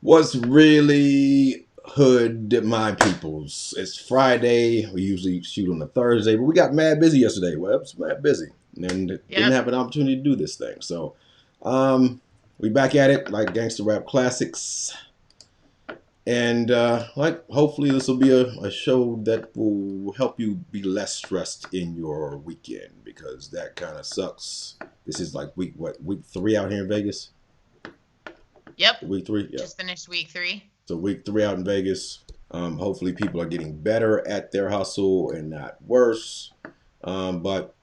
What's really hood, my peoples? It's Friday. We usually shoot on a Thursday, but we got mad busy yesterday. Well, it's mad busy, and didn't Yep. have an opportunity to do this thing. So, um, we back at it like gangster rap classics, and like hopefully this will be a show that will help you be less stressed in your weekend because that kind of sucks. This is like week 3 out here in Vegas. Yep. Week 3, yeah. Just finished week 3. So week 3 out in Vegas. Hopefully people are getting better at their hustle and not worse. But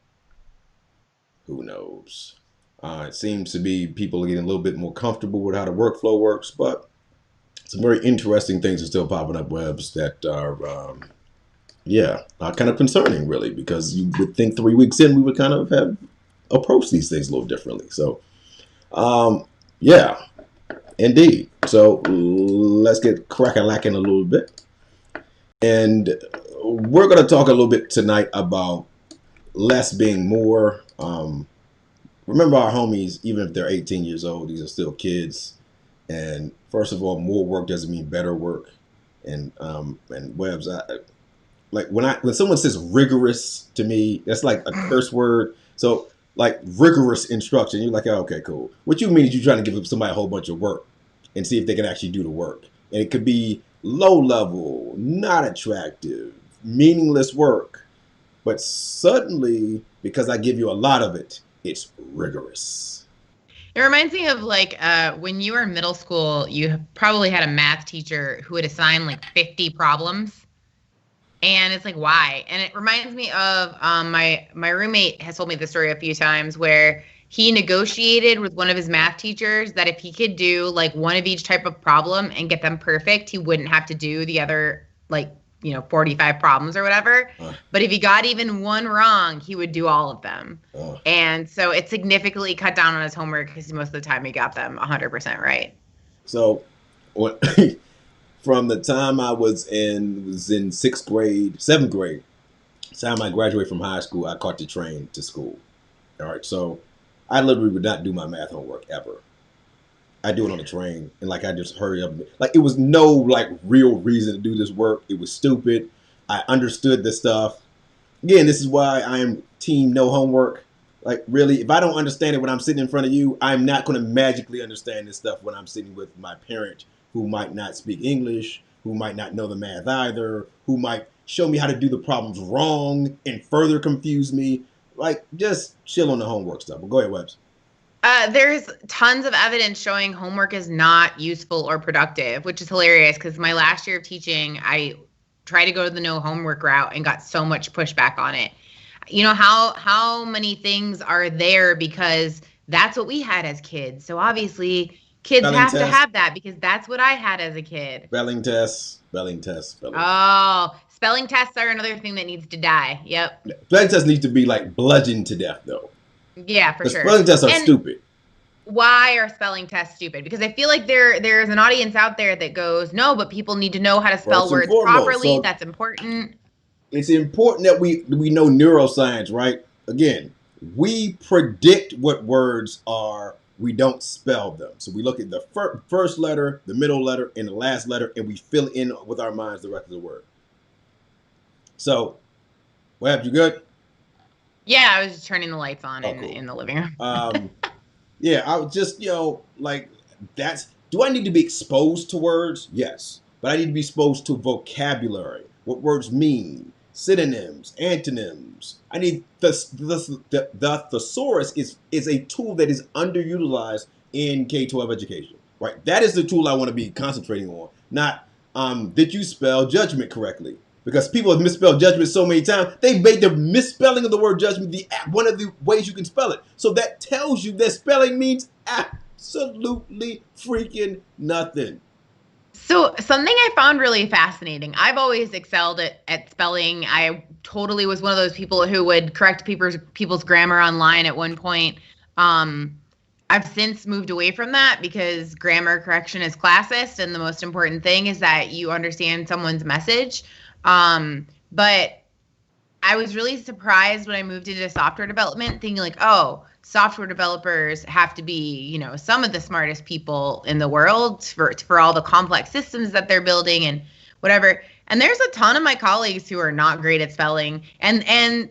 who knows? It seems to be people are getting a little bit more comfortable with how the workflow works, but some very interesting things are still popping up webs that are, kind of concerning, really, because you would think 3 weeks in we would kind of have approached these things a little differently. So, yeah, indeed. So let's get cracking lacking a little bit. And we're going to talk a little bit tonight about less being more. Remember our homies, even if they're 18 years old, these are still kids. And first of all, more work doesn't mean better work. And webs, like when someone says rigorous to me, that's like a curse word. So like rigorous instruction, you're like, oh, okay, cool. What you mean is you're trying to give somebody a whole bunch of work and see if they can actually do the work. And it could be low level, not attractive, meaningless work. But suddenly, because I give you a lot of it, it's rigorous. It reminds me of when you were in middle school, you probably had a math teacher who would assign like 50 problems. And it's like, why? And it reminds me of my roommate has told me the story a few times where he negotiated with one of his math teachers that if he could do like one of each type of problem and get them perfect, he wouldn't have to do the other 45 problems or whatever. But if he got even one wrong, he would do all of them. And so it significantly cut down on his homework because most of the time he got them 100% right. So, from the time I was in sixth grade, seventh grade, time I graduated from high school, I caught the train to school. All right, so I literally would not do my math homework ever. I do it on the train, and like I just hurry up. Like it was no like real reason to do this work. It was stupid. I understood the stuff. Again, this is why I am team no homework. Like really, if I don't understand it when I'm sitting in front of you, I'm not going to magically understand this stuff when I'm sitting with my parent who might not speak English, who might not know the math either, who might show me how to do the problems wrong and further confuse me. Like just chill on the homework stuff. But go ahead, Webs. There's tons of evidence showing homework is not useful or productive, which is hilarious because my last year of teaching, I tried to go the no homework route and got so much pushback on it. You know, how many things are there because that's what we had as kids. So obviously kids Spelling have to test, have that because that's what I had as a kid. spelling test, spelling test, spelling test. Oh, spelling tests are another thing that needs to die. Yep. Spelling test needs to be like bludgeoned to death, though. Yeah, for The sure. spelling tests are And stupid. why are spelling tests stupid? Because I feel like there's an audience out there that goes, no, but people need to know how to spell First and words foremost, properly. so That's important. it's important that we know neuroscience, right? Again, we predict what words are. We don't spell them. So we look at the first letter, the middle letter, and the last letter, and we fill in with our minds the rest of the word. So, Web, you good? Yeah, I was just turning the lights on Oh, in, cool. in the living room. Yeah, I was just, like that's. Do I need to be exposed to words? Yes, but I need to be exposed to vocabulary, what words mean, synonyms, antonyms. I need the thesaurus is a tool that is underutilized in K-12 education. Right, that is the tool I want to be concentrating on. Not did you spell judgment correctly? Because people have misspelled judgment so many times, they've made the misspelling of the word judgment one of the ways you can spell it. So that tells you that spelling means absolutely freaking nothing. So something I found really fascinating. I've always excelled at spelling. I totally was one of those people who would correct people's grammar online at one point. Um, I've since moved away from that because grammar correction is classist, and the most important thing is that you understand someone's message. But I was really surprised when I moved into software development, thinking like, oh, software developers have to be, some of the smartest people in the world for all the complex systems that they're building and whatever. And there's a ton of my colleagues who are not great at spelling. And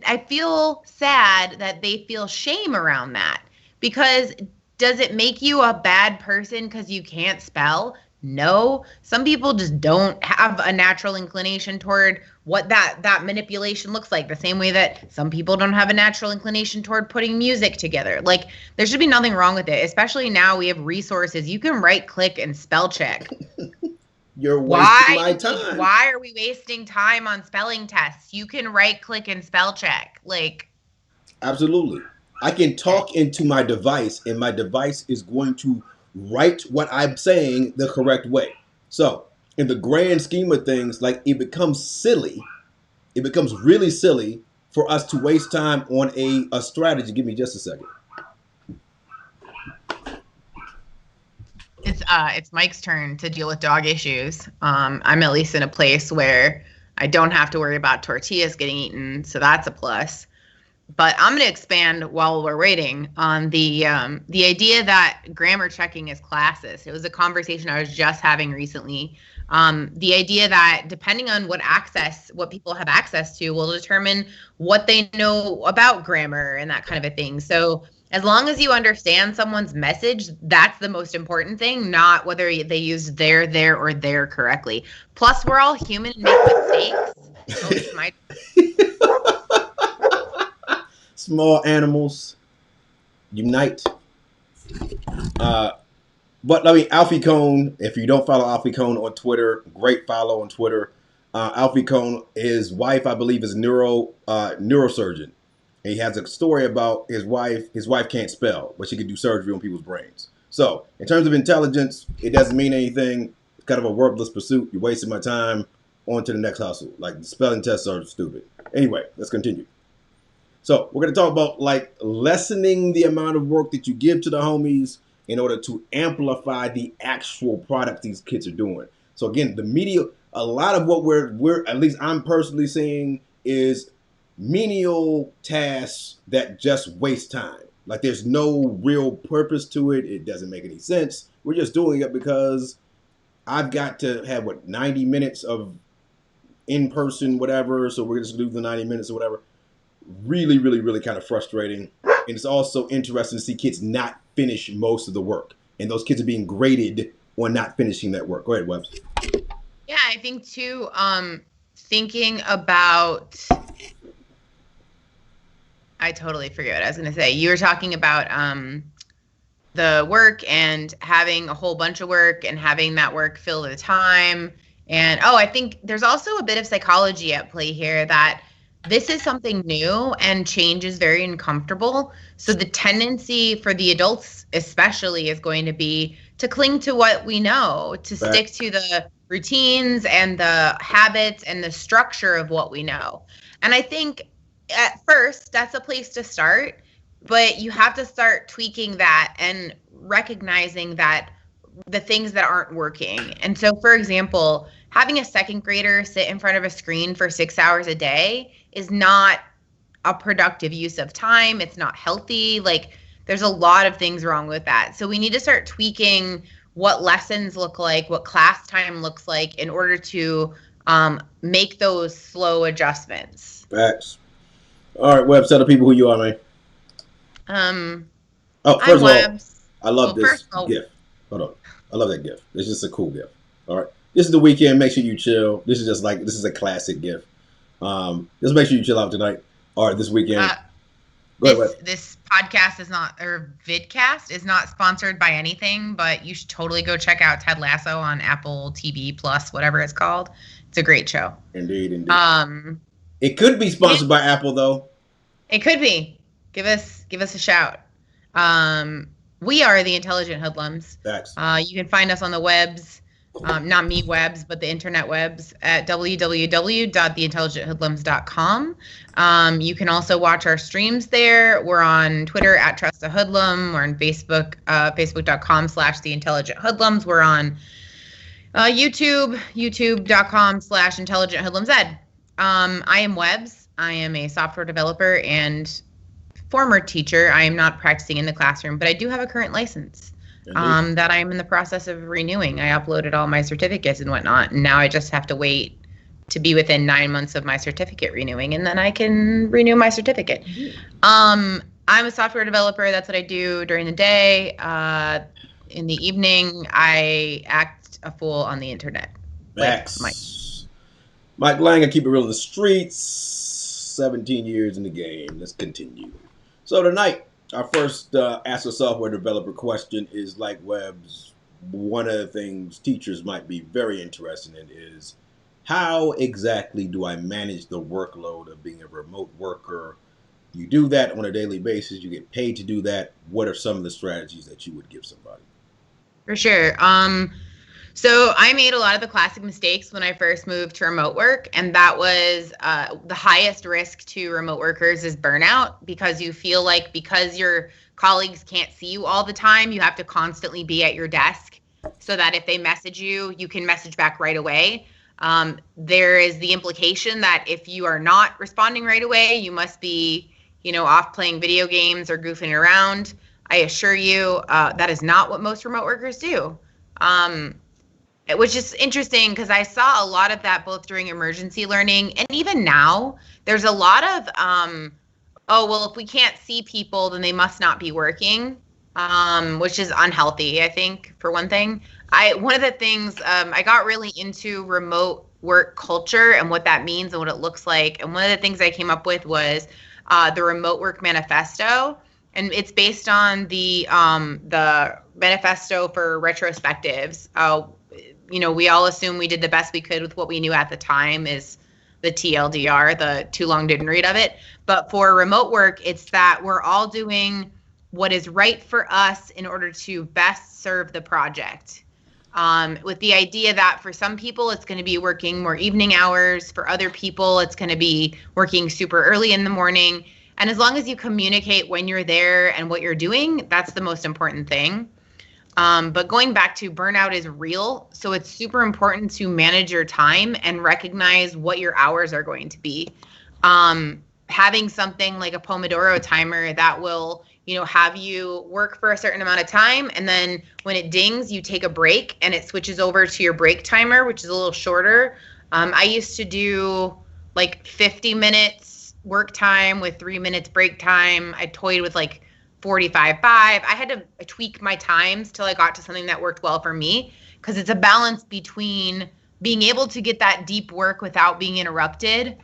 I feel sad that they feel shame around that, because does it make you a bad person because you can't spell? No. Some people just don't have a natural inclination toward what that manipulation looks like, the same way that some people don't have a natural inclination toward putting music together. Like, there should be nothing wrong with it, especially now we have resources. You can right click and spell check. You're wasting my time. Why are we wasting time on spelling tests? You can right click and spell check. Like, absolutely. I can talk into my device, and my device is going to write what I'm saying the correct way. So, in the grand scheme of things, like, it becomes silly. It becomes really silly for us to waste time on a strategy. Give me just a second. It's Mike's turn to deal with dog issues. I'm at least in a place where I don't have to worry about tortillas getting eaten, so that's a plus. But I'm going to expand while we're waiting on the idea that grammar checking is classist. It was a conversation I was just having recently. The idea that depending on what people have access to will determine what they know about grammar and that kind of a thing. So as long as you understand someone's message, that's the most important thing, not whether they use there, or there correctly. Plus, we're all human and make mistakes. So it's my small animals unite. But I mean, Alfie Kohn, if you don't follow Alfie Kohn on Twitter, great follow on Twitter. Alfie Kohn, his wife, I believe, is a neurosurgeon. And he has a story about his wife. His wife can't spell, but she can do surgery on people's brains. So in terms of intelligence, it doesn't mean anything. It's kind of a worthless pursuit. You're wasting my time. On to the next hustle. Like, the spelling tests are stupid. Anyway, let's continue. So we're going to talk about, like, lessening the amount of work that you give to the homies in order to amplify the actual product these kids are doing. So again, the media, a lot of what we're at least I'm personally seeing is menial tasks that just waste time. Like, there's no real purpose to it. It doesn't make any sense. We're just doing it because I've got to have 90 minutes of in-person whatever, so we're just gonna do the 90 minutes or whatever. Really, really, really kind of frustrating. And it's also interesting to see kids not finish most of the work. And those kids are being graded on not finishing that work. Go ahead, Webs. Yeah, I think too, thinking about, I totally forget what I was going to say. You were talking about the work and having a whole bunch of work and having that work fill the time. And, I think there's also a bit of psychology at play here, that this is something new and change is very uncomfortable. So the tendency for the adults especially is going to be to cling to what we know, to stick to the routines and the habits and the structure of what we know. And I think at first that's a place to start, but you have to start tweaking that and recognizing that the things that aren't working. And so, for example, having a second grader sit in front of a screen for 6 hours a day is not a productive use of time. It's not healthy. Like, there's a lot of things wrong with that. So we need to start tweaking what lessons look like, what class time looks like, in order to make those slow adjustments. Facts. All right, Webs, tell the people who you are, man. First of all, I love this gift. Hold on. I love that gift. It's just a cool gift. All right. This is the weekend. Make sure you chill. This is a classic gift. Just make sure you chill out tonight. All right, this weekend. This podcast is not, or vidcast is not sponsored by anything, but you should totally go check out Ted Lasso on Apple TV Plus, whatever it's called. It's a great show. Indeed. It could be sponsored by Apple, though. It could be. Give us a shout. We are the Intelligent Hoodlums. Facts. You can find us on the webs, not me webs, but the internet webs at www.theintelligenthoodlums.com. You can also watch our streams there. We're on Twitter at Trust a Hoodlum. We're on Facebook, facebook.com/theintelligenthoodlums. We're on YouTube, youtube.com/intelligenthoodlumsed. I am Webs. I am a software developer and former teacher. I am not practicing in the classroom, but I do have a current license that I'm in the process of renewing. I uploaded all my certificates and whatnot, and now I just have to wait to be within 9 months of my certificate renewing, and then I can renew my certificate. I'm a software developer. That's what I do during the day. In the evening, I act a fool on the internet. Max. Mike Lang, keep it real in the streets. 17 years in the game. Let's continue. So tonight, our first Ask a Software Developer question is, like Webb's, one of the things teachers might be very interested in is, how exactly do I manage the workload of being a remote worker? You do that on a daily basis. You get paid to do that. What are some of the strategies that you would give somebody? For sure. So I made a lot of the classic mistakes when I first moved to remote work, and that was the highest risk to remote workers is burnout, because you feel like because your colleagues can't see you all the time, you have to constantly be at your desk so that if they message you, you can message back right away. There is the implication that if you are not responding right away, you must be, off playing video games or goofing around. I assure you, that is not what most remote workers do. Which is interesting because I saw a lot of that both during emergency learning and even now. There's a lot of, if we can't see people, then they must not be working, which is unhealthy, I think, for one thing. One of the things, I got really into remote work culture and what that means and what it looks like. And one of the things I came up with was the Remote Work Manifesto. And it's based on the manifesto for retrospectives. We all assume we did the best we could with what we knew at the time, is the TLDR, the too long didn't read of it. But for remote work, it's that we're all doing what is right for us in order to best serve the project. With the idea that for some people, it's going to be working more evening hours. For other people, it's going to be working super early in the morning. And as long as you communicate when you're there and what you're doing, that's the most important thing. But going back to burnout is real. So it's super important to manage your time and recognize what your hours are going to be. Having something like a Pomodoro timer that will, have you work for a certain amount of time. And then when it dings, you take a break and it switches over to your break timer, which is a little shorter. I used to do like 50 minutes work time with 3 minutes break time. I toyed with like 45. I had to tweak my times till I got to something that worked well for me, because it's a balance between being able to get that deep work without being interrupted.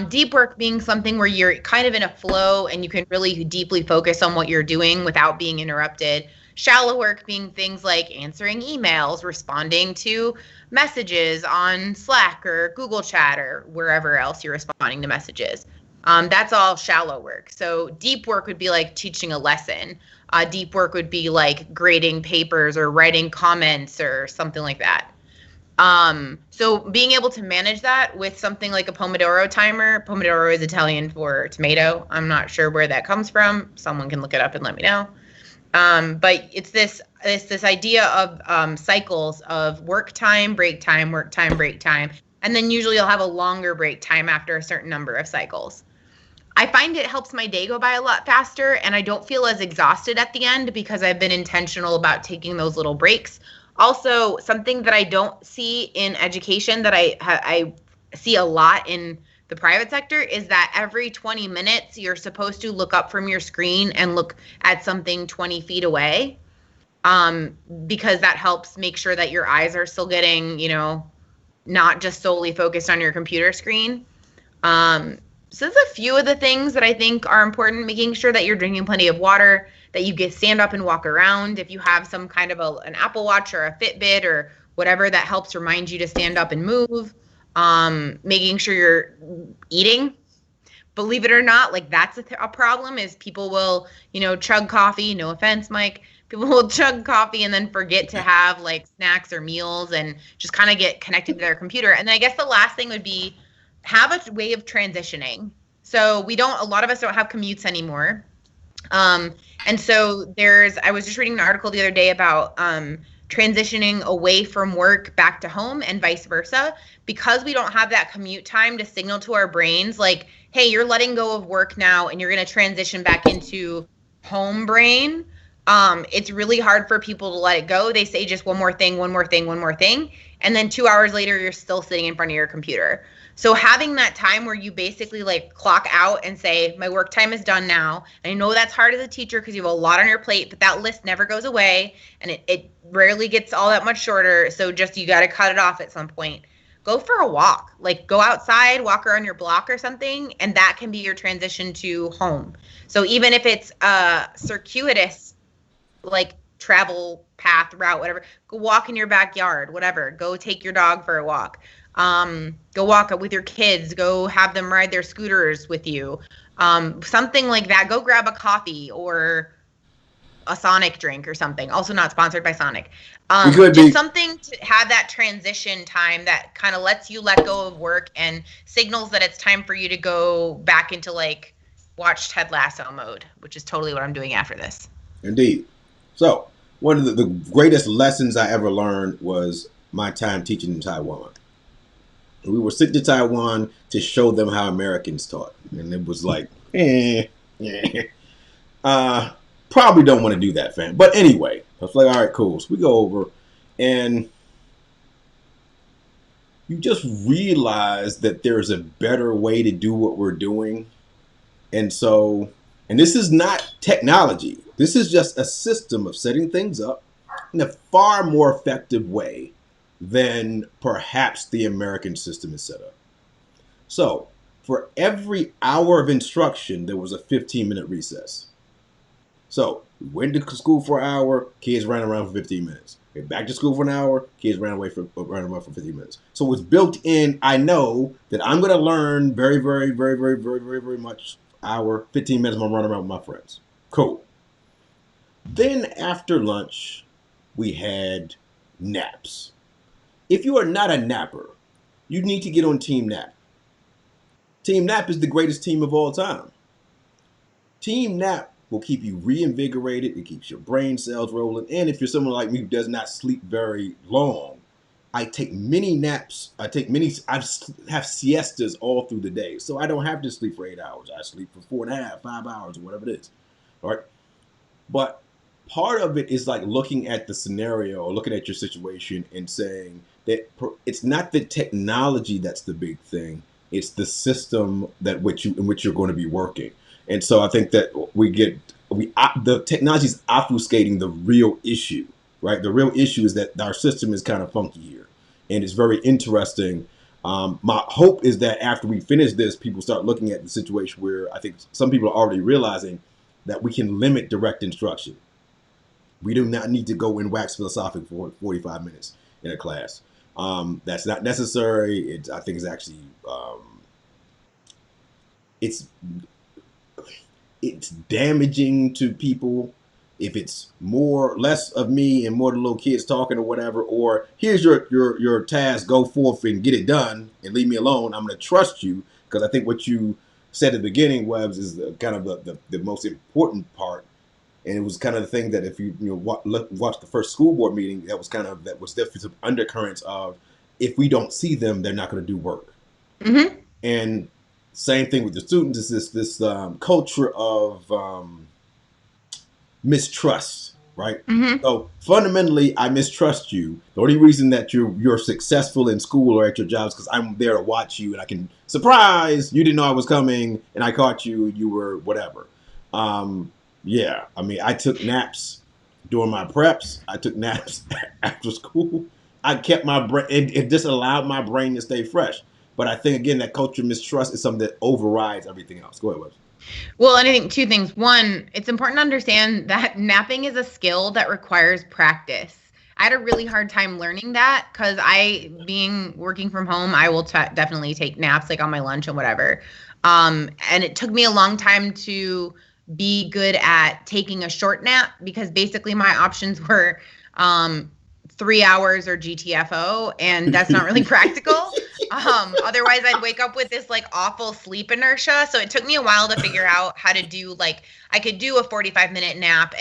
Deep work being something where you're kind of in a flow and you can really deeply focus on what you're doing without being interrupted. Shallow work being things like answering emails, responding to messages on Slack or Google Chat or wherever else you're responding to messages. That's all shallow work. So deep work would be like teaching a lesson. Deep work would be like grading papers or writing comments or something like that. So being able to manage that with something like a Pomodoro timer. Pomodoro is Italian for tomato. I'm not sure where that comes from. Someone can look it up and let me know. But it's this idea of cycles of work time, break time, work time, break time. And then usually you'll have a longer break time after a certain number of cycles. I find it helps my day go by a lot faster, and I don't feel as exhausted at the end because I've been intentional about taking those little breaks. Also, something that I don't see in education that I see a lot in the private sector is that every 20 minutes you're supposed to look up from your screen and look at something 20 feet away, because that helps make sure that your eyes are still getting, not just solely focused on your computer screen. So there's a few of the things that I think are important, making sure that you're drinking plenty of water, that you get stand up and walk around. If you have some kind of an Apple Watch or a Fitbit or whatever that helps remind you to stand up and move, making sure you're eating. Believe it or not, like that's a problem is people will, chug coffee. No offense, Mike. People will chug coffee and then forget to have like snacks or meals and just kind of get connected to their computer. And then I guess the last thing would be have a way of transitioning. So a lot of us don't have commutes anymore. And so I was just reading an article the other day about transitioning away from work back to home and vice versa, because we don't have that commute time to signal to our brains like, hey, you're letting go of work now and you're going to transition back into home brain. It's really hard for people to let it go. They say just one more thing, one more thing, one more thing. And then 2 hours later, you're still sitting in front of your computer. So having that time where you basically like clock out and say, my work time is done now. And I know that's hard as a teacher because you have a lot on your plate, but that list never goes away and it rarely gets all that much shorter. So just, you got to cut it off at some point. Go for a walk, like go outside, walk around your block or something. And that can be your transition to home. So even if it's a circuitous, like travel path, route, whatever, go walk in your backyard, whatever, go take your dog for a walk. Go walk with your kids, go have them ride their scooters with you. Something like that. Go grab a coffee or a Sonic drink or something. Also not sponsored by Sonic. Just something to have that transition time that kind of lets you let go of work and signals that it's time for you to go back into like watch Ted Lasso mode, which is totally what I'm doing after this. Indeed. So one of the greatest lessons I ever learned was my time teaching in Taiwan. We were sent to Taiwan to show them how Americans taught. And it was like, probably don't want to do that, fam. But anyway, I was like, all right, cool. So we go over and you just realize that there's a better way to do what we're doing. And so, and this is not technology. This is just a system of setting things up in a far more effective way than perhaps the American system is set up. So for every hour of instruction, there was a 15-minute recess. So we went to school for an hour, kids ran around for 15 minutes. Went back to school for an hour, kids ran around for 15 minutes. So it was built in. I know that I'm going to learn very, very, very, very, very, very, very much. Hour, 15 minutes, I'm going to run around with my friends. Cool. Then after lunch, we had naps. If you are not a napper, you need to get on Team Nap. Team Nap is the greatest team of all time. Team Nap will keep you reinvigorated. It keeps your brain cells rolling. And if you're someone like me who does not sleep very long, I take many naps. I have siestas all through the day. So I don't have to sleep for 8 hours. I sleep for 4.5, 5 hours, or whatever it is. All right. But part of it is like looking at the scenario or looking at your situation and saying that it's not the technology that's the big thing. It's the system in which you're going to be working. And so I think that the technology is obfuscating the real issue, right? The real issue is that our system is kind of funky here, and it's very interesting. My hope is that after we finish this, people start looking at the situation where I think some people are already realizing that we can limit direct instruction. We do not need to go and wax philosophic for 45 minutes in a class. That's not necessary. I think it's actually it's damaging to people if it's less of me and more the little kids talking or whatever, or here's your task, go forth and get it done and leave me alone. I'm going to trust you, because I think what you said at the beginning, Webbs, is kind of the most important part. And it was kind of the thing that if you watch the first school board meeting, that was definitely some undercurrents of, if we don't see them, they're not going to do work. Mm-hmm. And same thing with the students, is this culture of mistrust, right? Mm-hmm. So fundamentally, I mistrust you. The only reason that you're successful in school or at your jobs because I'm there to watch you, and I can surprise you didn't know I was coming, and I caught you. You were whatever. Yeah, I mean, I took naps during my preps. I took naps after school. I kept my brain. It just allowed my brain to stay fresh. But I think, again, that culture of mistrust is something that overrides everything else. Go ahead, Wes. Well, and I think two things. One, it's important to understand that napping is a skill that requires practice. I had a really hard time learning that because working from home, I will definitely take naps like on my lunch and whatever. And it took me a long time to be good at taking a short nap, because basically my options were 3 hours or GTFO, and that's not really practical. Otherwise I'd wake up with this like awful sleep inertia. So it took me a while to figure out how to do, like, I could do a 45-minute nap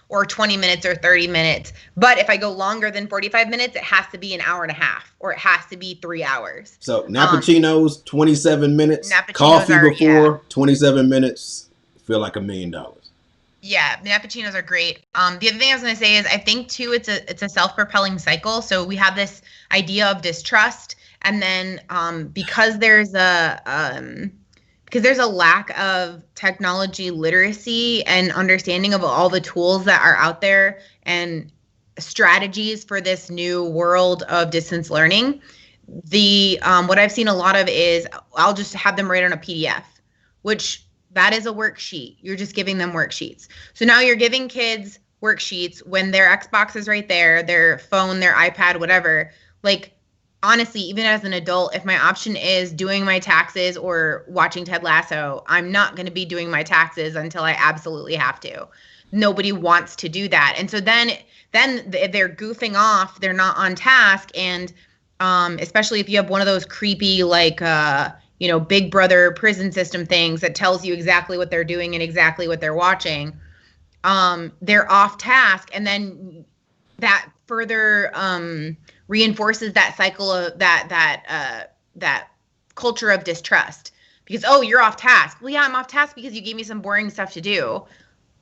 or 20 minutes or 30 minutes. But if I go longer than 45 minutes, it has to be an hour and a half, or it has to be 3 hours. So Nappuccinos, 27 minutes. Nappuccinos Coffee before 27 minutes. Feel like $1 million. Yeah, Nappuccinos are great. The other thing I was going to say is I think too it's a self-propelling cycle. So we have this idea of distrust, and then because there's a lack of technology literacy and understanding of all the tools that are out there and strategies for this new world of distance learning, what I've seen a lot of is I'll just have them write on a PDF, which that is a worksheet. You're just giving them worksheets. So now you're giving kids worksheets when their Xbox is right there, their phone, their iPad, whatever. Like, honestly, even as an adult, if my option is doing my taxes or watching Ted Lasso, I'm not going to be doing my taxes until I absolutely have to. Nobody wants to do that. And so then they're goofing off, they're not on task. And especially if you have one of those creepy, like, Big Brother prison system things that tells you exactly what they're doing and exactly what they're watching, they're off task. And then that further reinforces that cycle of that culture of distrust, because, oh, you're off task. Well, yeah, I'm off task because you gave me some boring stuff to do.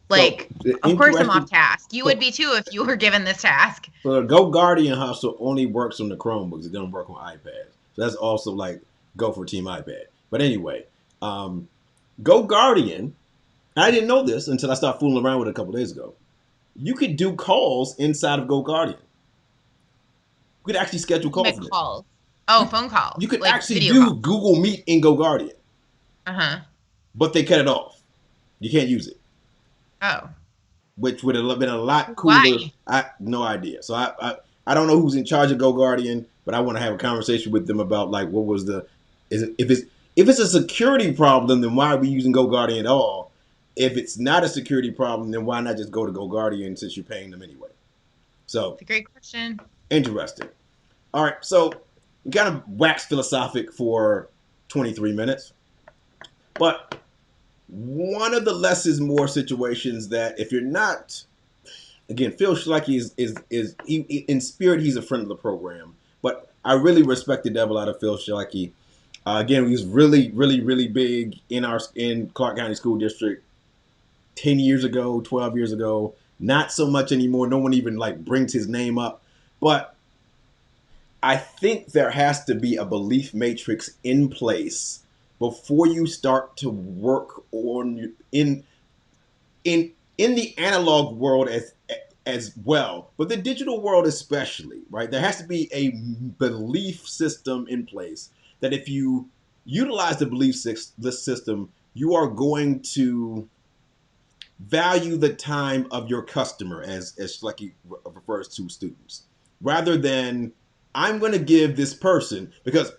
Like, of course I'm off task. You would be too if you were given this task. So the Go Guardian Hustle only works on the Chromebooks. It doesn't work on iPads. So that's also like go for Team iPad. But anyway, Go Guardian, I didn't know this until I started fooling around with it a couple days ago. You could do calls inside of Go Guardian. You could actually schedule calls. Calls. Oh, phone calls. You could like actually do calls. Google Meet in Go Guardian. But they cut it off. You can't use it. Oh. Which would have been a lot cooler. Why? I no idea. So I don't know who's in charge of Go Guardian, but I want to have a conversation with them about, like, what was if it's a security problem, then why are we using Go Guardian at all? If it's not a security problem, then why not just go to Go Guardian since you're paying them anyway? So it's a great question. Interesting. All right, so we kind of waxed philosophic for 23 minutes, but one of the less is more situations that if you're not, again, Phil Schlecke is he, in spirit, he's a friend of the program, but I really respect the devil out of Phil Schlecke. Again, he was really, really, really big in Clark County School District 10 years ago, 12 years ago. Not so much anymore. No one even like brings his name up. But I think there has to be a belief matrix in place before you start to work on in the analog world as well, but the digital world especially, right? There has to be a belief system in place that if you utilize the belief system, you are going to value the time of your customer, as Schlecke refers to students, rather than I'm going to give this person, because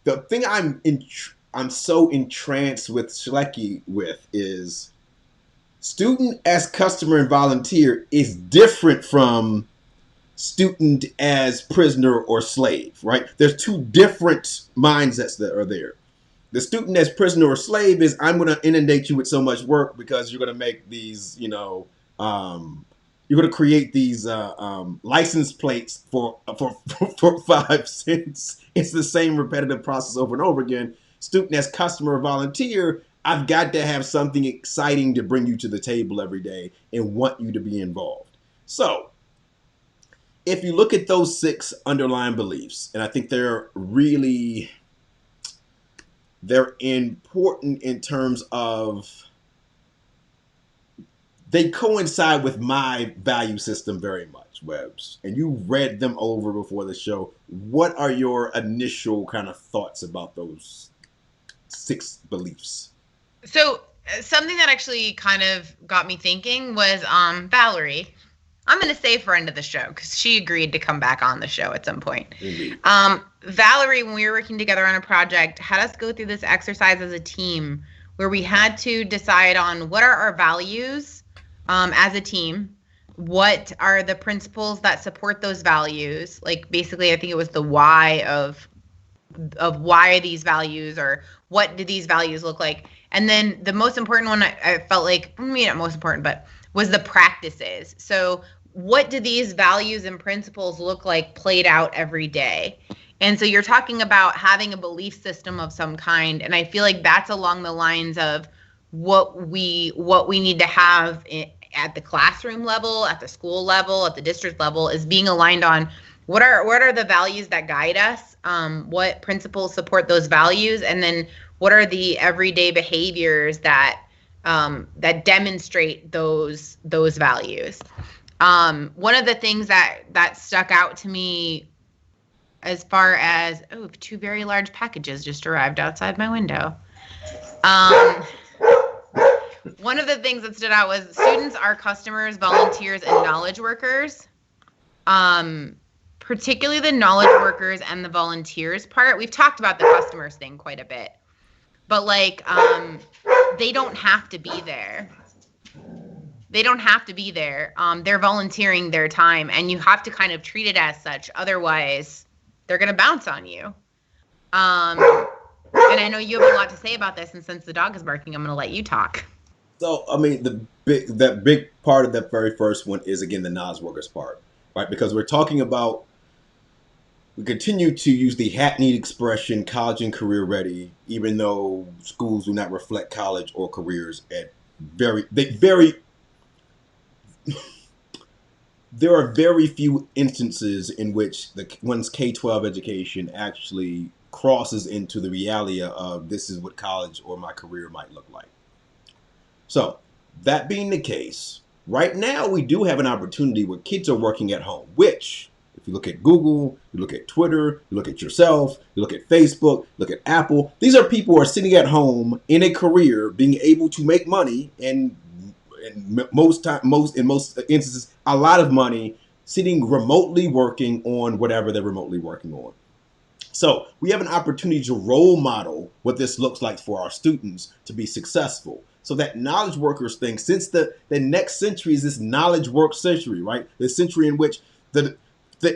the thing I'm so entranced with Schlecke with is student as customer and volunteer is different from student as prisoner or slave, right? There's two different mindsets that are there. The student as prisoner or slave is I'm going to inundate you with so much work because you're going to make these, you're going to create these license plates for 5 cents. It's the same repetitive process over and over again. Student as customer or volunteer, I've got to have something exciting to bring you to the table every day and want you to be involved. So if you look at those 6 underlying beliefs, and I think they're important in terms of they coincide with my value system very much, Webbs. And you read them over before the show. What are your initial kind of thoughts about those 6 beliefs? So something that actually kind of got me thinking was Valerie. I'm going to say friend of the show because she agreed to come back on the show at some point. Indeed. Valerie, when we were working together on a project, had us go through this exercise as a team where we had to decide on what are our values as a team, what are the principles that support those values? Like basically, I think it was the why of why these values, or what do these values look like? And then the most important one, I felt like, maybe not most important, but was the practices. So what do these values and principles look like played out every day? And so you're talking about having a belief system of some kind, and I feel like that's along the lines of what we need to have at the classroom level, at the school level, at the district level, is being aligned on what are the values that guide us, what principles support those values, and then what are the everyday behaviors that that demonstrate those values. One of the things that stuck out to me, as far as, two very large packages just arrived outside my window. One of the things that stood out was students are customers, volunteers, and knowledge workers. Particularly the knowledge workers and the volunteers part. We've talked about the customers thing quite a bit, but like, they don't have to be there. They don't have to be there. They're volunteering their time, and you have to kind of treat it as such. Otherwise, they're going to bounce on you. And I know you have a lot to say about this, and since the dog is barking, I'm going to let you talk. So, I mean, that big part of that very first one is, again, the knowledge workers part, right? Because we're talking about, we continue to use the hackneyed expression college and career ready, even though schools do not reflect college or careers at there are very few instances in which one's K-12 education actually crosses into the reality of this is what college or my career might look like. So, that being the case, right now we do have an opportunity where kids are working at home, which, if you look at Google, you look at Twitter, you look at yourself, you look at Facebook, look at Apple, these are people who are sitting at home in a career, being able to make money, and in most instances, a lot of money, sitting remotely working on whatever they're remotely working on. So we have an opportunity to role model what this looks like for our students to be successful. So that knowledge workers thing, since the next century is this knowledge work century, right? The century in which the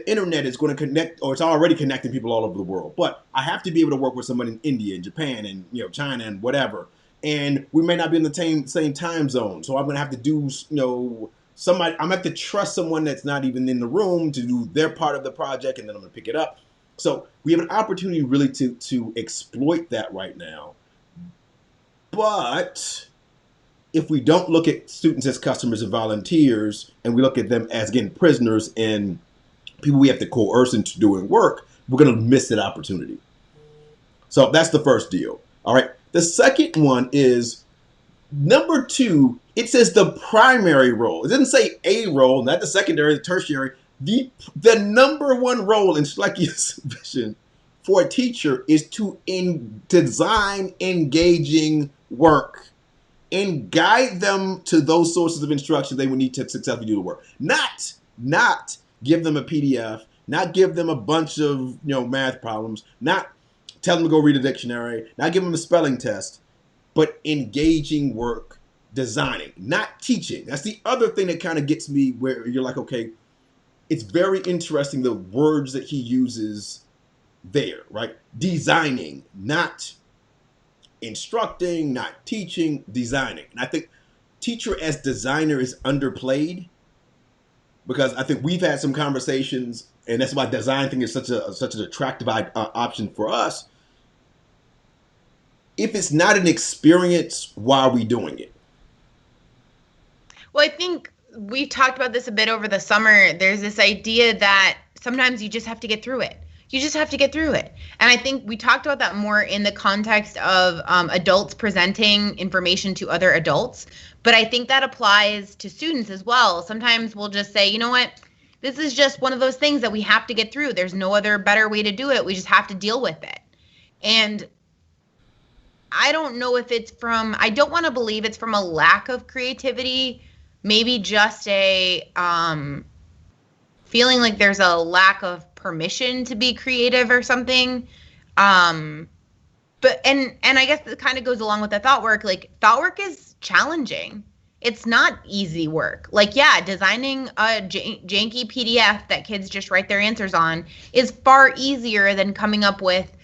internet is going to connect, or it's already connecting people all over the world. But I have to be able to work with someone in India and Japan and China and whatever. And we may not be in the same time zone. So I'm going to have to do, I'm going to have to trust someone that's not even in the room to do their part of the project, and then I'm going to pick it up. So we have an opportunity really to exploit that right now. But if we don't look at students as customers and volunteers, and we look at them as, again, prisoners and people we have to coerce into doing work, we're going to miss that opportunity. So that's the first deal. All right. The second one is number 2. It says the primary role. It doesn't say a role, not the secondary, the tertiary. The number 1 role in Schlecky's vision for a teacher is to design engaging work and guide them to those sources of instruction they would need to successfully do the work. Not give them a PDF, not give them a bunch of math problems, not tell them to go read a dictionary, not give them a spelling test, but engaging work, designing, not teaching. That's the other thing that kind of gets me, where you're like, okay, it's very interesting the words that he uses there, right? Designing, not instructing, not teaching, designing. And I think teacher as designer is underplayed, because I think we've had some conversations, and that's why design thing is such an attractive option for us. If it's not an experience, why are we doing it? Well, I think we talked about this a bit over the summer. There's this idea that sometimes you just have to get through it. You just have to get through it. And I think we talked about that more in the context of adults presenting information to other adults. But I think that applies to students as well. Sometimes we'll just say, you know what, this is just one of those things that we have to get through. There's no other better way to do it. We just have to deal with it. And I don't know if I don't want to believe it's from a lack of creativity, maybe just a feeling like there's a lack of permission to be creative or something. But I guess it kind of goes along with the thought work. Like, thought work is challenging. it's not easy work. Like, yeah, designing a janky PDF that kids just write their answers on is far easier than coming up with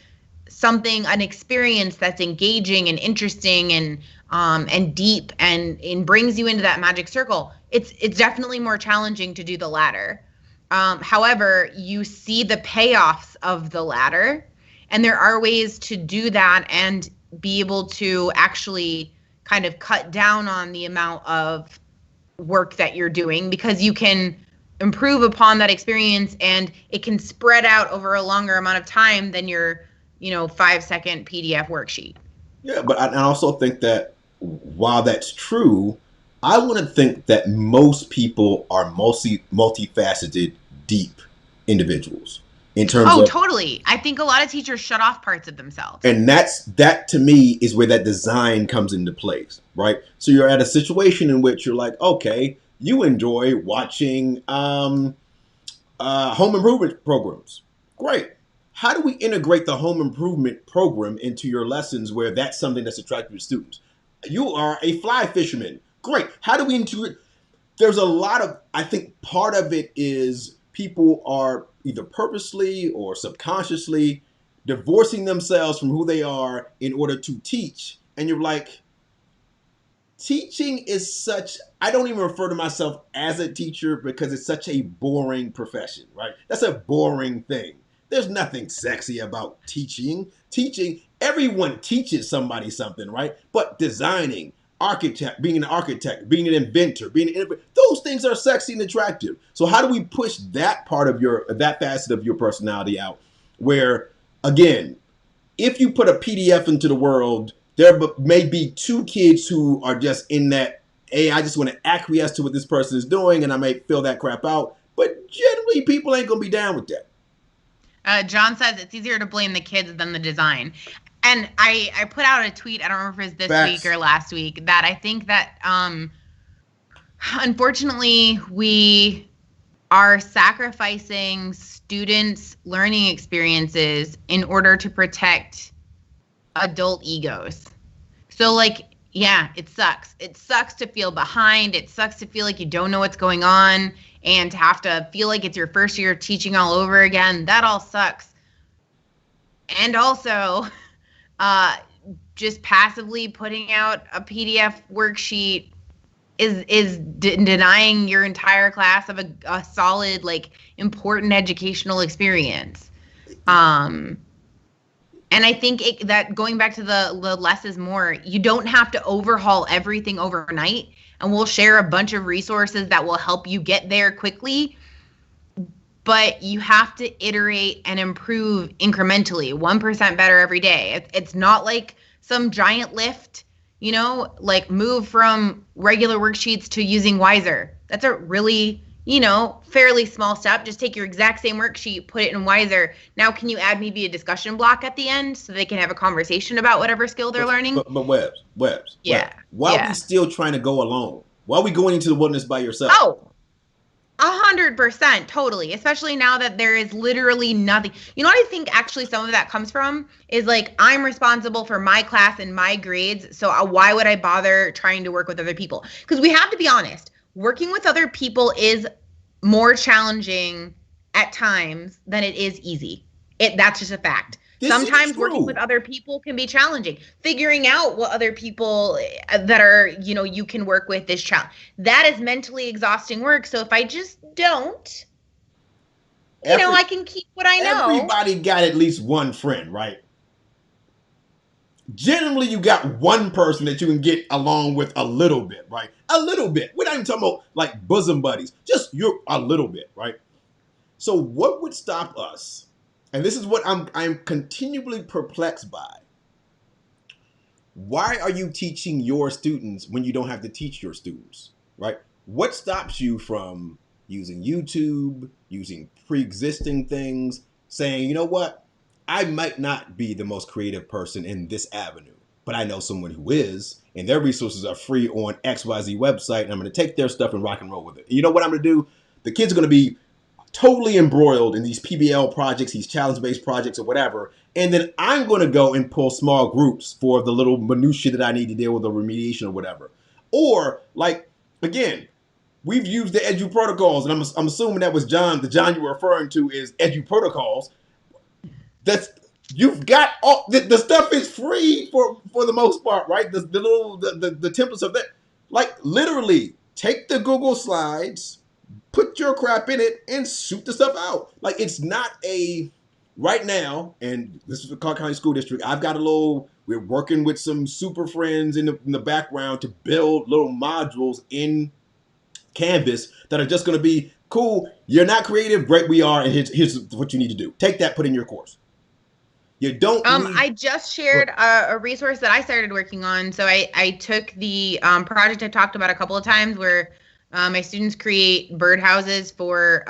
something, an experience that's engaging and interesting and deep and brings you into that magic circle. It's definitely more challenging to do the latter. However, you see the payoffs of the latter, and there are ways to do that and be able to actually kind of cut down on the amount of work that you're doing, because you can improve upon that experience and it can spread out over a longer amount of time than your 5-second PDF worksheet. Yeah, but I also think that while that's true, I want to think that most people are multifaceted, deep individuals in terms Oh, of, totally. I think a lot of teachers shut off parts of themselves. and that to me is where that design comes into place, right? So you're at a situation in which you're like, okay, you enjoy watching home improvement programs. Great. How do we integrate the home improvement program into your lessons where that's something that's attractive to students? You are a fly fisherman. Great. How do we integrate? There's a lot of, I think part of it is people are either purposely or subconsciously divorcing themselves from who they are in order to teach. And you're like, teaching is such, I don't even refer to myself as a teacher because it's such a boring profession, right? That's a boring thing. There's nothing sexy about teaching. Teaching, everyone teaches somebody something, right? But designing, being an architect, being an inventor, those things are sexy and attractive. So how do we push that part of that facet of your personality out? Where, again, if you put a PDF into the world, there may be two kids who are just in that, hey, I just want to acquiesce to what this person is doing, and I may fill that crap out. But generally, people ain't going to be down with that. John says it's easier to blame the kids than the design. And I put out a tweet, I don't remember if it was this week or last week, that I think that unfortunately we are sacrificing students' learning experiences in order to protect adult egos. So like, yeah, it sucks. It sucks to feel behind. It sucks to feel like you don't know what's going on and to have to feel like it's your first year of teaching all over again. That all sucks. And also, just passively putting out a PDF worksheet is denying your entire class of a solid, like, important educational experience. And I think that going back to the less is more, you don't have to overhaul everything overnight. And we'll share a bunch of resources that will help you get there quickly. But you have to iterate and improve incrementally, 1% better every day. It's not like some giant lift, like move from regular worksheets to using Wiser. That's a really, fairly small step. Just take your exact same worksheet, put it in Wiser. Now, can you add maybe a discussion block at the end so they can have a conversation about whatever skill they're learning? But Webbs. Yeah. Why are we still trying to go alone? Why are we going into the wilderness by yourself? Oh, 100%, totally. Especially now that there is literally nothing. You know what I think actually some of that comes from is like, I'm responsible for my class and my grades. So why would I bother trying to work with other people? Because we have to be honest, working with other people is more challenging at times than it is easy. That's just a fact. Sometimes working with other people can be challenging. Figuring out what other people that are, you can work with is challenging. That is mentally exhausting work. So if I just don't, I can keep what I know. Everybody got at least one friend, right? Generally, you got one person that you can get along with a little bit, right? A little bit. We're not even talking about like bosom buddies. Just a little bit, right? So what would stop us? And this is what I'm continually perplexed by. Why are you teaching your students when you don't have to teach your students, right? What stops you from using YouTube, using pre-existing things, saying, you know what? I might not be the most creative person in this avenue, but I know someone who is, and their resources are free on XYZ website, and I'm going to take their stuff and rock and roll with it. And you know what I'm going to do? The kids are going to be totally embroiled in these PBL projects, these challenge-based projects or whatever. And then I'm going to go and pull small groups for the little minutia that I need to deal with, the remediation or whatever. Or like again, we've used the Edu protocols, and I'm assuming that was John. The John you were referring to is Edu protocols. That's you've got all the stuff is free for the most part, right? The little the templates of that, like literally take the Google Slides, put your crap in it, and shoot the stuff out. Like it's not a right now, and this is the Clark County School District. I've got a little. We're working with some super friends in the background to build little modules in Canvas that are just going to be cool. You're not creative, great. We are, and here's what you need to do. Take that, put in your course. You don't need. I just shared a resource that I started working on. So I took the project I've talked about a couple of times where my students create birdhouses for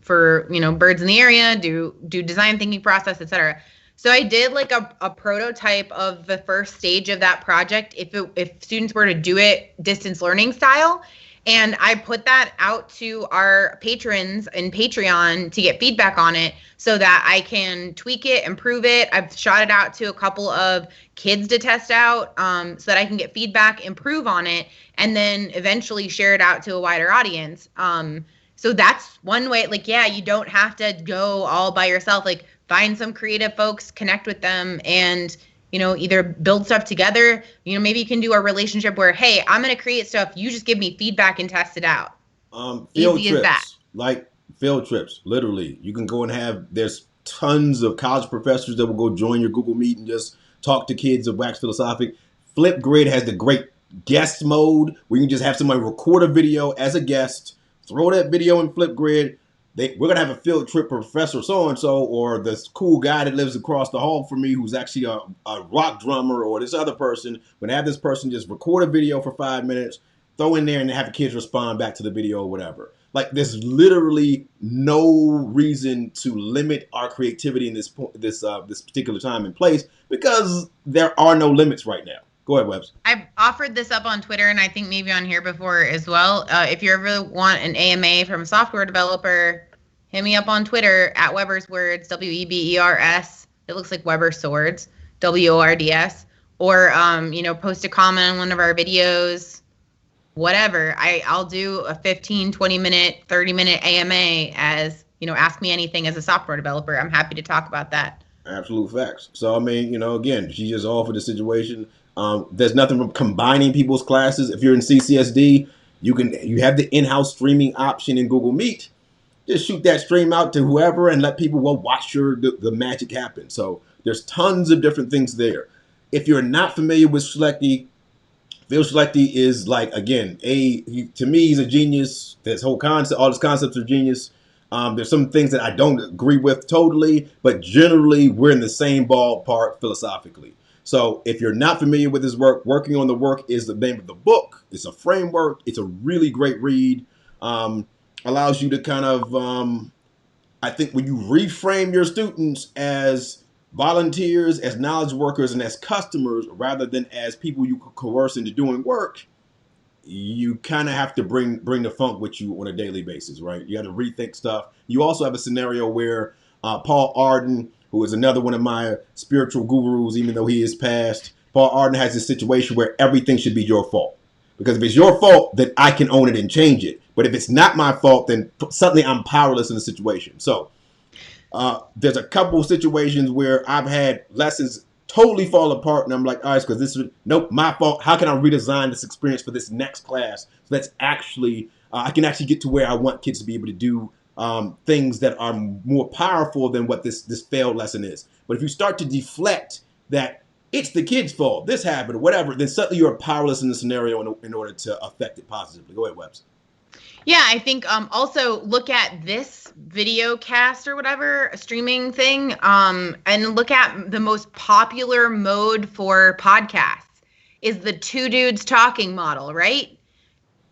birds in the area, do design thinking process, etc. So I did like a prototype of the first stage of that project if students were to do it distance learning style. And I put that out to our patrons in Patreon to get feedback on it so that I can tweak it, improve it. I've shot it out to a couple of kids to test out so that I can get feedback, improve on it, and then eventually share it out to a wider audience. So that's one way. Like, yeah, you don't have to go all by yourself. Like, find some creative folks, connect with them, and either build stuff together. Maybe you can do a relationship where, hey, I'm going to create stuff. You just give me feedback and test it out. Field trips, like field trips, literally. You can go and there's tons of college professors that will go join your Google Meet and just talk to kids of Wax Philosophic. Flipgrid has the great guest mode where you can just have somebody record a video as a guest, throw that video in Flipgrid. We're going to have a field trip professor so-and-so or this cool guy that lives across the hall from me who's actually a rock drummer or this other person. We're going to have this person just record a video for 5 minutes, throw in there and have the kids respond back to the video or whatever. Like there's literally no reason to limit our creativity in this particular time and place because there are no limits right now. Go ahead, Webbs. I've offered this up on Twitter and I think maybe on here before as well. If you ever want an AMA from a software developer, hit me up on Twitter at Weber's Words, WEBERS. It looks like Weber Swords, WORDS. Or, post a comment on one of our videos, whatever. I'll do a 15, 20-minute, 30-minute AMA as, ask me anything as a software developer. I'm happy to talk about that. Absolute facts. So, I mean, again, she just offered the situation. There's nothing from combining people's classes. If you're in CCSD, you have the in-house streaming option in Google Meet. Just shoot that stream out to whoever and let people watch the magic happen. So there's tons of different things there. If you're not familiar with Schlechte, Phil Schlechte is like, again, to me, he's a genius. This whole concept, all his concepts are genius. There's some things that I don't agree with totally, but generally we're in the same ballpark philosophically. So if you're not familiar with his work, Working on the Work is the name of the book. It's a framework. It's a really great read. Allows you to kind of, I think when you reframe your students as volunteers, as knowledge workers, and as customers, rather than as people you coerce into doing work, you kind of have to bring the funk with you on a daily basis, right? You got to rethink stuff. You also have a scenario where Paul Arden, who is another one of my spiritual gurus, even though he is passed, Paul Arden has this situation where everything should be your fault. Because if it's your fault, then I can own it and change it. But if it's not my fault, then suddenly I'm powerless in the situation. So there's a couple of situations where I've had lessons totally fall apart, and I'm like, all right, because this is, nope, my fault. How can I redesign this experience for this next class so that's actually, I can actually get to where I want kids to be able to do things that are more powerful than what this failed lesson is. But if you start to deflect that it's the kid's fault, this happened, or whatever, then suddenly you're powerless in the scenario in order to affect it positively. Go ahead, Webbs. Yeah, I think also look at this video cast or whatever, a streaming thing, and look at the most popular mode for podcasts is the two dudes talking model, right?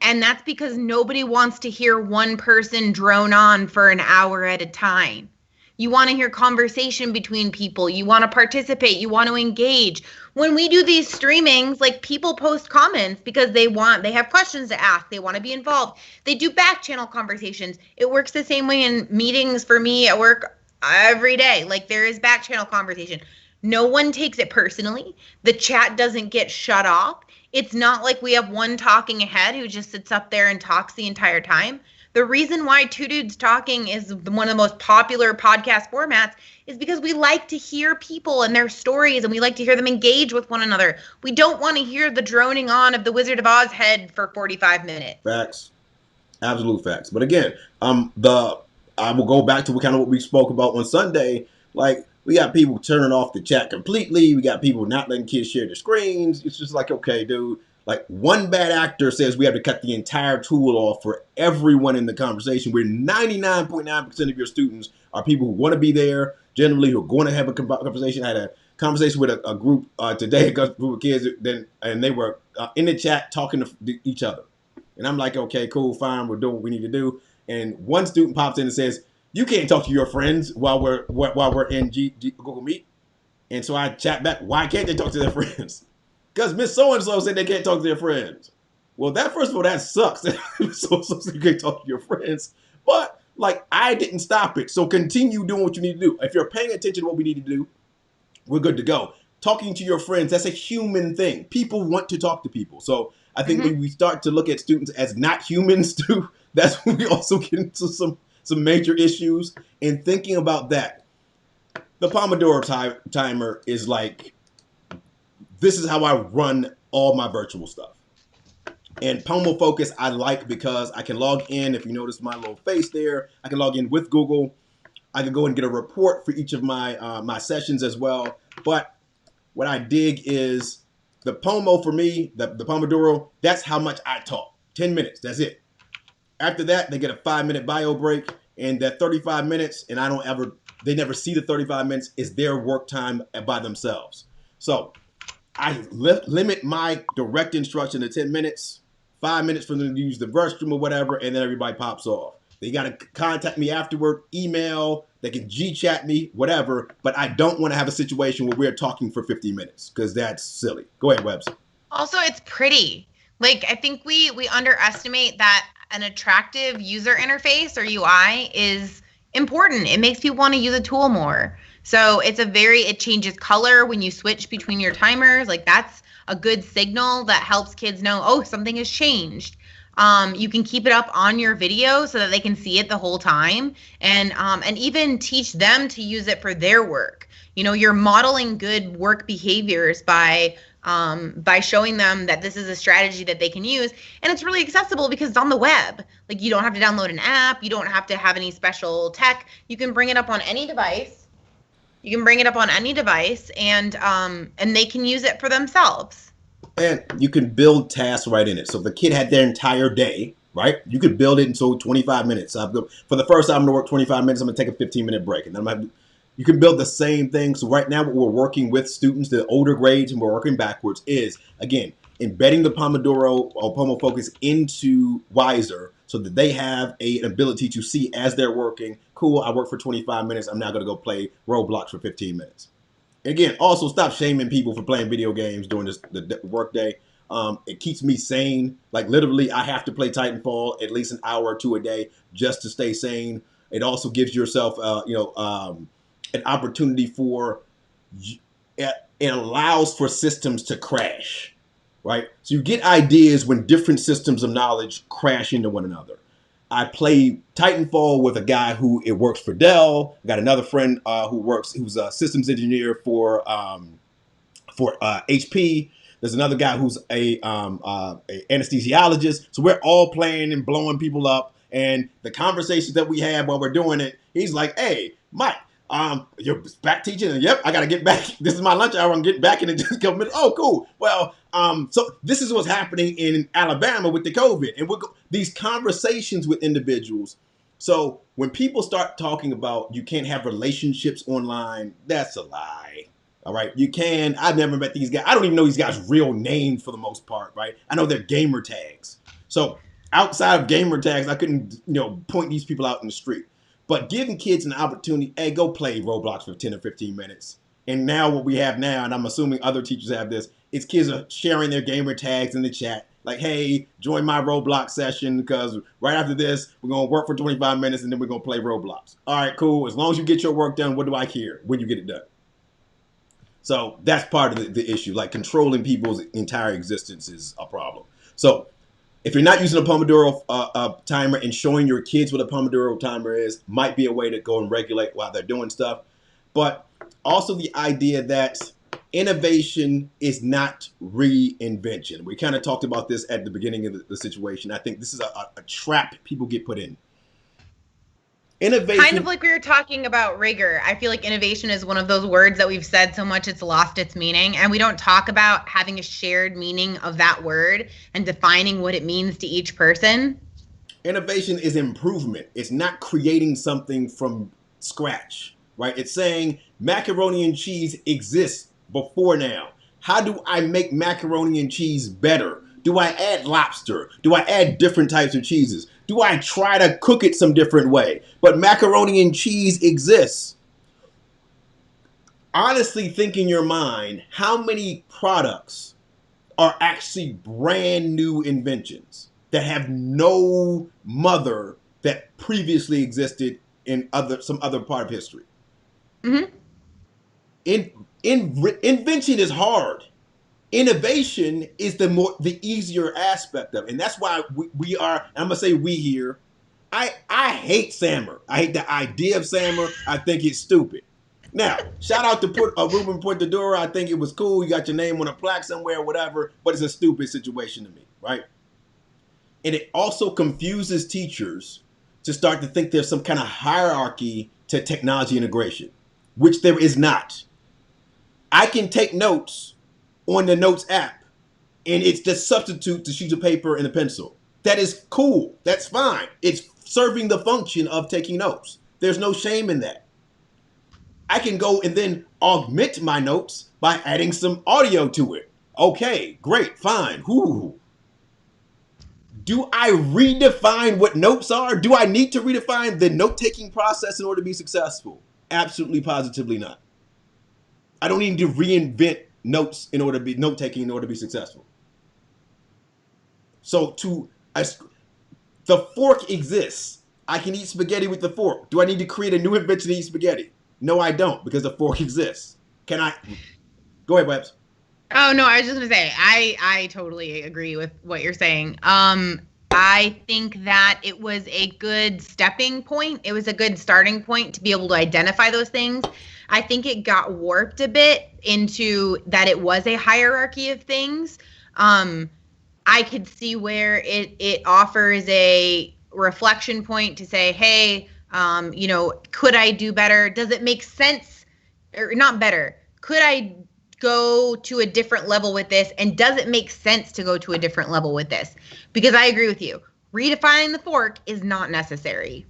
And that's because nobody wants to hear one person drone on for an hour at a time. You want to hear conversation between people. You want to participate. You want to engage. When we do these streamings, like people post comments because they have questions to ask. They want to be involved. They do back channel conversations. It works the same way in meetings for me at work every day. Like there is back channel conversation. No one takes it personally. The chat doesn't get shut off. It's not like we have one talking ahead who just sits up there and talks the entire time. The reason why Two Dudes Talking is one of the most popular podcast formats is because we like to hear people and their stories, and we like to hear them engage with one another. We don't want to hear the droning on of the Wizard of Oz head for 45 minutes. Facts. Absolute facts. But again, I will go back to kind of what we spoke about on Sunday. Like, we got people turning off the chat completely. We got people not letting kids share their screens. It's just like, okay, dude. Like, one bad actor says we have to cut the entire tool off for everyone in the conversation, where 99.9% of your students are people who want to be there, generally who are going to have a conversation. I had a conversation with a group today, a group of kids, and they were in the chat talking to each other. And I'm like, okay, cool, fine, we're doing what we need to do. And one student pops in and says, "You can't talk to your friends while we're in Google Meet." And so I chat back, "Why can't they talk to their friends?" "Because Miss So-and-so said they can't talk to their friends." Well, first of all, that sucks. So you can't talk to your friends. But, like, I didn't stop it. So continue doing what you need to do. If you're paying attention to what we need to do, we're good to go. Talking to your friends, that's a human thing. People want to talk to people. So I think when we start to look at students as not humans too, that's when we also get into some major issues. And thinking about that, the Pomodoro timer is like, this is how I run all my virtual stuff. And Pomo Focus I like because I can log in. If you notice my little face there, I can log in with Google. I can go and get a report for each of my my sessions as well. But what I dig is the Pomo for me, the Pomodoro, that's how much I talk. 10 minutes, that's it. After that, they get a 5-minute bio break, and that 35 minutes, and they never see the 35 minutes, is their work time by themselves. So I limit my direct instruction to 10 minutes, 5 minutes for them to use the restroom or whatever, and then everybody pops off. They got to contact me afterward, email, they can G-chat me, whatever, but I don't want to have a situation where we're talking for 50 minutes because that's silly. Go ahead, Webbs. Also, it's pretty. Like, I think we underestimate that an attractive user interface or UI is important. It makes people want to use a tool more. So it changes color when you switch between your timers. Like, that's a good signal that helps kids know, oh, something has changed. You can keep it up on your video so that they can see it the whole time, and even teach them to use it for their work. You know, you're modeling good work behaviors by showing them that this is a strategy that they can use, and it's really accessible because it's on the web. Like, you don't have to download an app, you don't have to have any special tech. You can bring it up on any device. And they can use it for themselves. And you can build tasks right in it. So if the kid had their entire day, right, you could build it in 25 minutes. For the first time, I'm going to work 25 minutes. I'm going to take a 15-minute break. And then you can build the same thing. So right now, what we're working with students, the older grades, and we're working backwards is, again, embedding the Pomodoro or Pomo Focus into Wiser so that they have an ability to see as they're working, cool, I work for 25 minutes. I'm now going to go play Roblox for 15 minutes. Again, also stop shaming people for playing video games during the work day. It keeps me sane. Like, literally, I have to play Titanfall at least an hour or two a day just to stay sane. It also gives yourself, an opportunity for. It allows for systems to crash, right? So you get ideas when different systems of knowledge crash into one another. I play Titanfall with a guy who works for Dell. I got another friend who's a systems engineer for HP. There's another guy who's a anesthesiologist. So we're all playing and blowing people up. And the conversations that we have while we're doing it, he's like, "Hey, Mike, you're back teaching?" And yep, I got to get back. This is my lunch hour. I'm getting back in just a couple minutes. Oh, cool. Well, so this is what's happening in Alabama with the COVID. And these conversations with individuals. So when people start talking about you can't have relationships online, that's a lie. All right. You can. I've never met these guys. I don't even know these guys' real names for the most part. Right. I know their gamer tags. So outside of gamer tags, I couldn't, point these people out in the street. But giving kids an opportunity, hey, go play Roblox for 10 or 15 minutes. And now what we have now, and I'm assuming other teachers have this, is kids are sharing their gamer tags in the chat. Like, hey, join my Roblox session because right after this, we're going to work for 25 minutes and then we're going to play Roblox. All right, cool. As long as you get your work done, what do I care when you get it done? So that's part of the issue. Like controlling people's entire existence is a problem. So if you're not using a Pomodoro timer and showing your kids what a Pomodoro timer is, might be a way to go and regulate while they're doing stuff. But also the idea that innovation is not reinvention. We kind of talked about this at the beginning of the situation. I think this is a trap people get put in. Innovation, kind of like we were talking about rigor. I feel like innovation is one of those words that we've said so much it's lost its meaning, and we don't talk about having a shared meaning of that word and defining what it means to each person. Innovation is improvement. It's not creating something from scratch, right? It's saying macaroni and cheese exists before now. How do I make macaroni and cheese better? Do I add lobster? Do I add different types of cheeses? Do I try to cook it some different way? But macaroni and cheese exists. Honestly, think in your mind, how many products are actually brand new inventions that have no mother that previously existed in some other part of history? Mm-hmm. Invention is hard. Innovation is the easier aspect of it. And that's why we are, I'm gonna say we here. I hate SAMR. I hate the idea of SAMR. I think it's stupid. Now, shout out to Ruben Portadora. I think it was cool. You got your name on a plaque somewhere, whatever, but it's a stupid situation to me, right? And it also confuses teachers to start to think there's some kind of hierarchy to technology integration, which there is not. I can take notes on the Notes app, and it's the substitute to sheets of paper and a pencil. That is cool. That's fine. It's serving the function of taking notes. There's no shame in that. I can go and then augment my notes by adding some audio to it. Okay, great, fine. Whoo. Do I redefine what notes are? Do I need to redefine the note-taking process in order to be successful? Absolutely, positively not. I don't need to reinvent notes in order to be note-taking in order to be successful. So the fork exists. I can eat spaghetti with the fork. Do I need to create a new invention to eat spaghetti? No, I don't, because the fork exists. Can I? Go ahead, Babs. Oh, no, I was just going to say, I totally agree with what you're saying. I think that it was a good stepping point. It was a good starting point to be able to identify those things. I think it got warped a bit into that it was a hierarchy of things. I could see where it offers a reflection point to say, hey, could I do better? Does it make sense? Or not better. Could I go to a different level with this? And does it make sense to go to a different level with this? Because I agree with you. Redefining the fork is not necessary.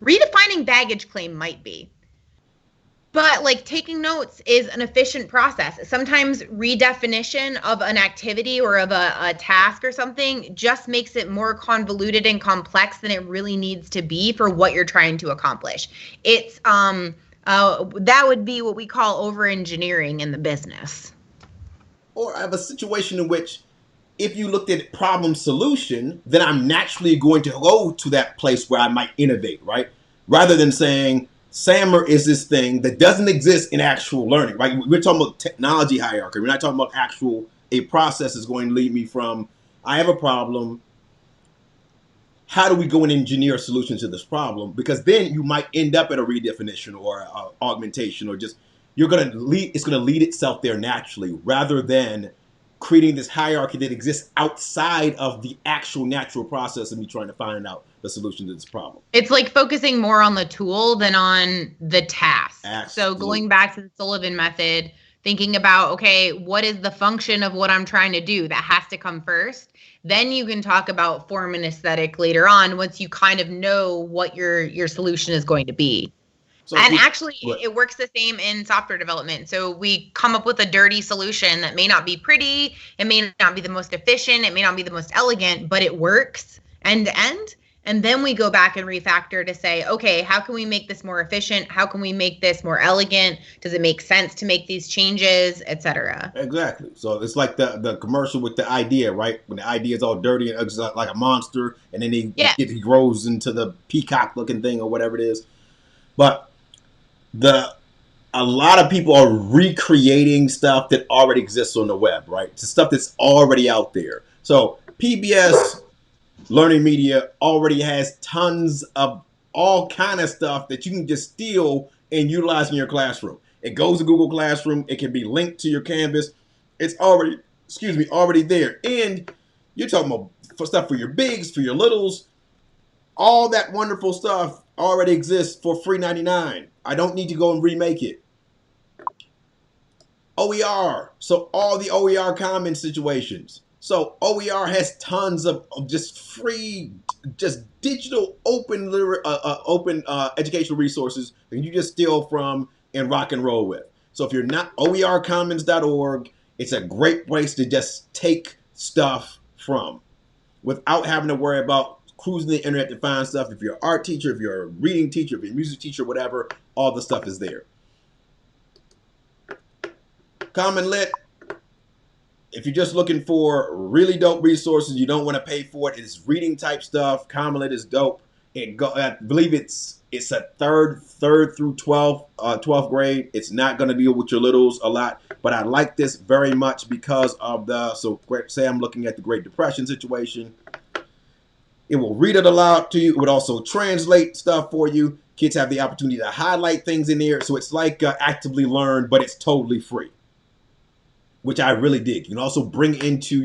Redefining baggage claim might be. But like taking notes is an efficient process. Sometimes redefinition of an activity or of a task or something just makes it more convoluted and complex than it really needs to be for what you're trying to accomplish. It's that would be what we call over-engineering in the business. Or I have a situation in which if you looked at problem solution, then I'm naturally going to go to that place where I might innovate, right? Rather than saying, SAMR is this thing that doesn't exist in actual learning, right? We're talking about technology hierarchy. We're not talking about a process is going to lead me from, I have a problem. How do we go and engineer a solution to this problem? Because then you might end up at a redefinition or a augmentation, or just, it's going to lead itself there naturally, rather than creating this hierarchy that exists outside of the actual natural process of me trying to find out the solution to this problem. It's like focusing more on the tool than on the task. Absolutely. So going back to the Sullivan method, thinking about, okay, what is the function of what I'm trying to do? That has to come first. Then you can talk about form and aesthetic later on once you kind of know what your solution is going to be. So actually, it works the same in software development. So we come up with a dirty solution that may not be pretty. It may not be the most efficient. It may not be the most elegant, but it works end to end. And then we go back and refactor to say, okay, how can we make this more efficient? How can we make this more elegant? Does it make sense to make these changes, et cetera? Exactly. So it's like the commercial with the idea, right? When the idea is all dirty and ugly, like a monster, and then he grows into the peacock looking thing or whatever it is. But the a lot of people are recreating stuff that already exists on the web, right? It's stuff that's already out there. So PBS Learning Media already has tons of all kind of stuff that you can just steal and utilize in your classroom. It goes to Google Classroom. It can be linked to your Canvas. It's already, already there. And you're talking about for stuff for your bigs, for your littles. All that wonderful stuff already exists for free 99. I don't need to go and remake it. OER. So all the OER common situations. So OER has tons of just free, just digital open educational resources that you just steal from and rock and roll with. So if you're not OERcommons.org, it's a great place to just take stuff from without having to worry about cruising the internet to find stuff. If you're an art teacher, if you're a reading teacher, if you're a music teacher, whatever, all the stuff is there. Common Lit, if you're just looking for really dope resources, you don't want to pay for it. It's reading type stuff. Common Lit is dope. I believe it's a third through 12th grade. It's not going to deal with your littles a lot, but I like this very much because of say I'm looking at the Great Depression situation. It will read it aloud to you. It would also translate stuff for you. Kids have the opportunity to highlight things in there. So it's like Actively Learn, but it's totally free, which I really dig. You can also bring into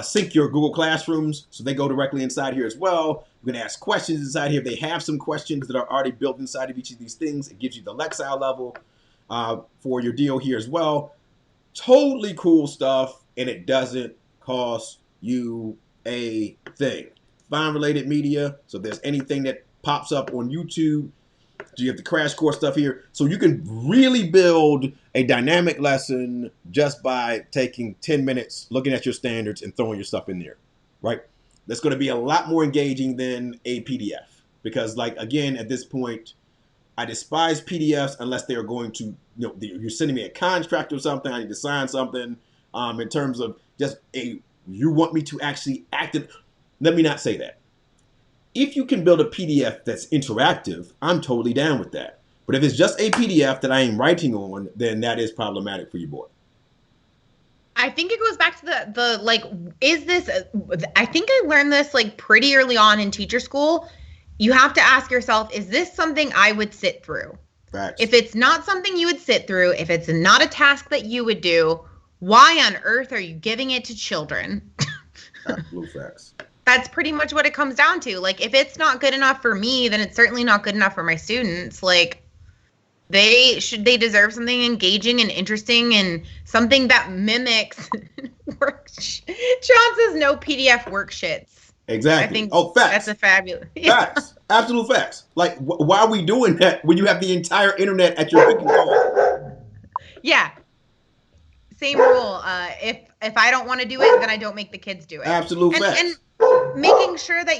sync your Google Classrooms, so they go directly inside here as well. You can ask questions inside here. They have some questions that are already built inside of each of these things. It gives you the Lexile level for your deal here as well. Totally cool stuff, and it doesn't cost you a thing. Find related media, so if there's anything that pops up on YouTube, you have the crash course stuff here. So you can really build a dynamic lesson just by taking 10 minutes, looking at your standards and throwing your stuff in there, right? That's going to be a lot more engaging than a PDF because, like, again, at this point, I despise PDFs unless they are going to, you're sending me a contract or something. I need to sign something in terms of just you want me to actually act it. Let me not say that. If you can build a PDF that's interactive, I'm totally down with that. But if it's just a PDF that I am writing on, then that is problematic for you, boy. I think it goes back to I think I learned this like pretty early on in teacher school. You have to ask yourself, is this something I would sit through? Facts. If it's not something you would sit through, if it's not a task that you would do, why on earth are you giving it to children? Absolute facts. That's pretty much what it comes down to. Like, if it's not good enough for me, then it's certainly not good enough for my students. Like, they deserve something engaging and interesting and something that mimics work. John says no PDF work shits. Exactly. I think facts. That's a fabulous facts. Absolute facts. Like, why are we doing that when you have the entire internet at your beck and call? Yeah. Same rule. If I don't want to do it, then I don't make the kids do it. Absolute facts. And making sure that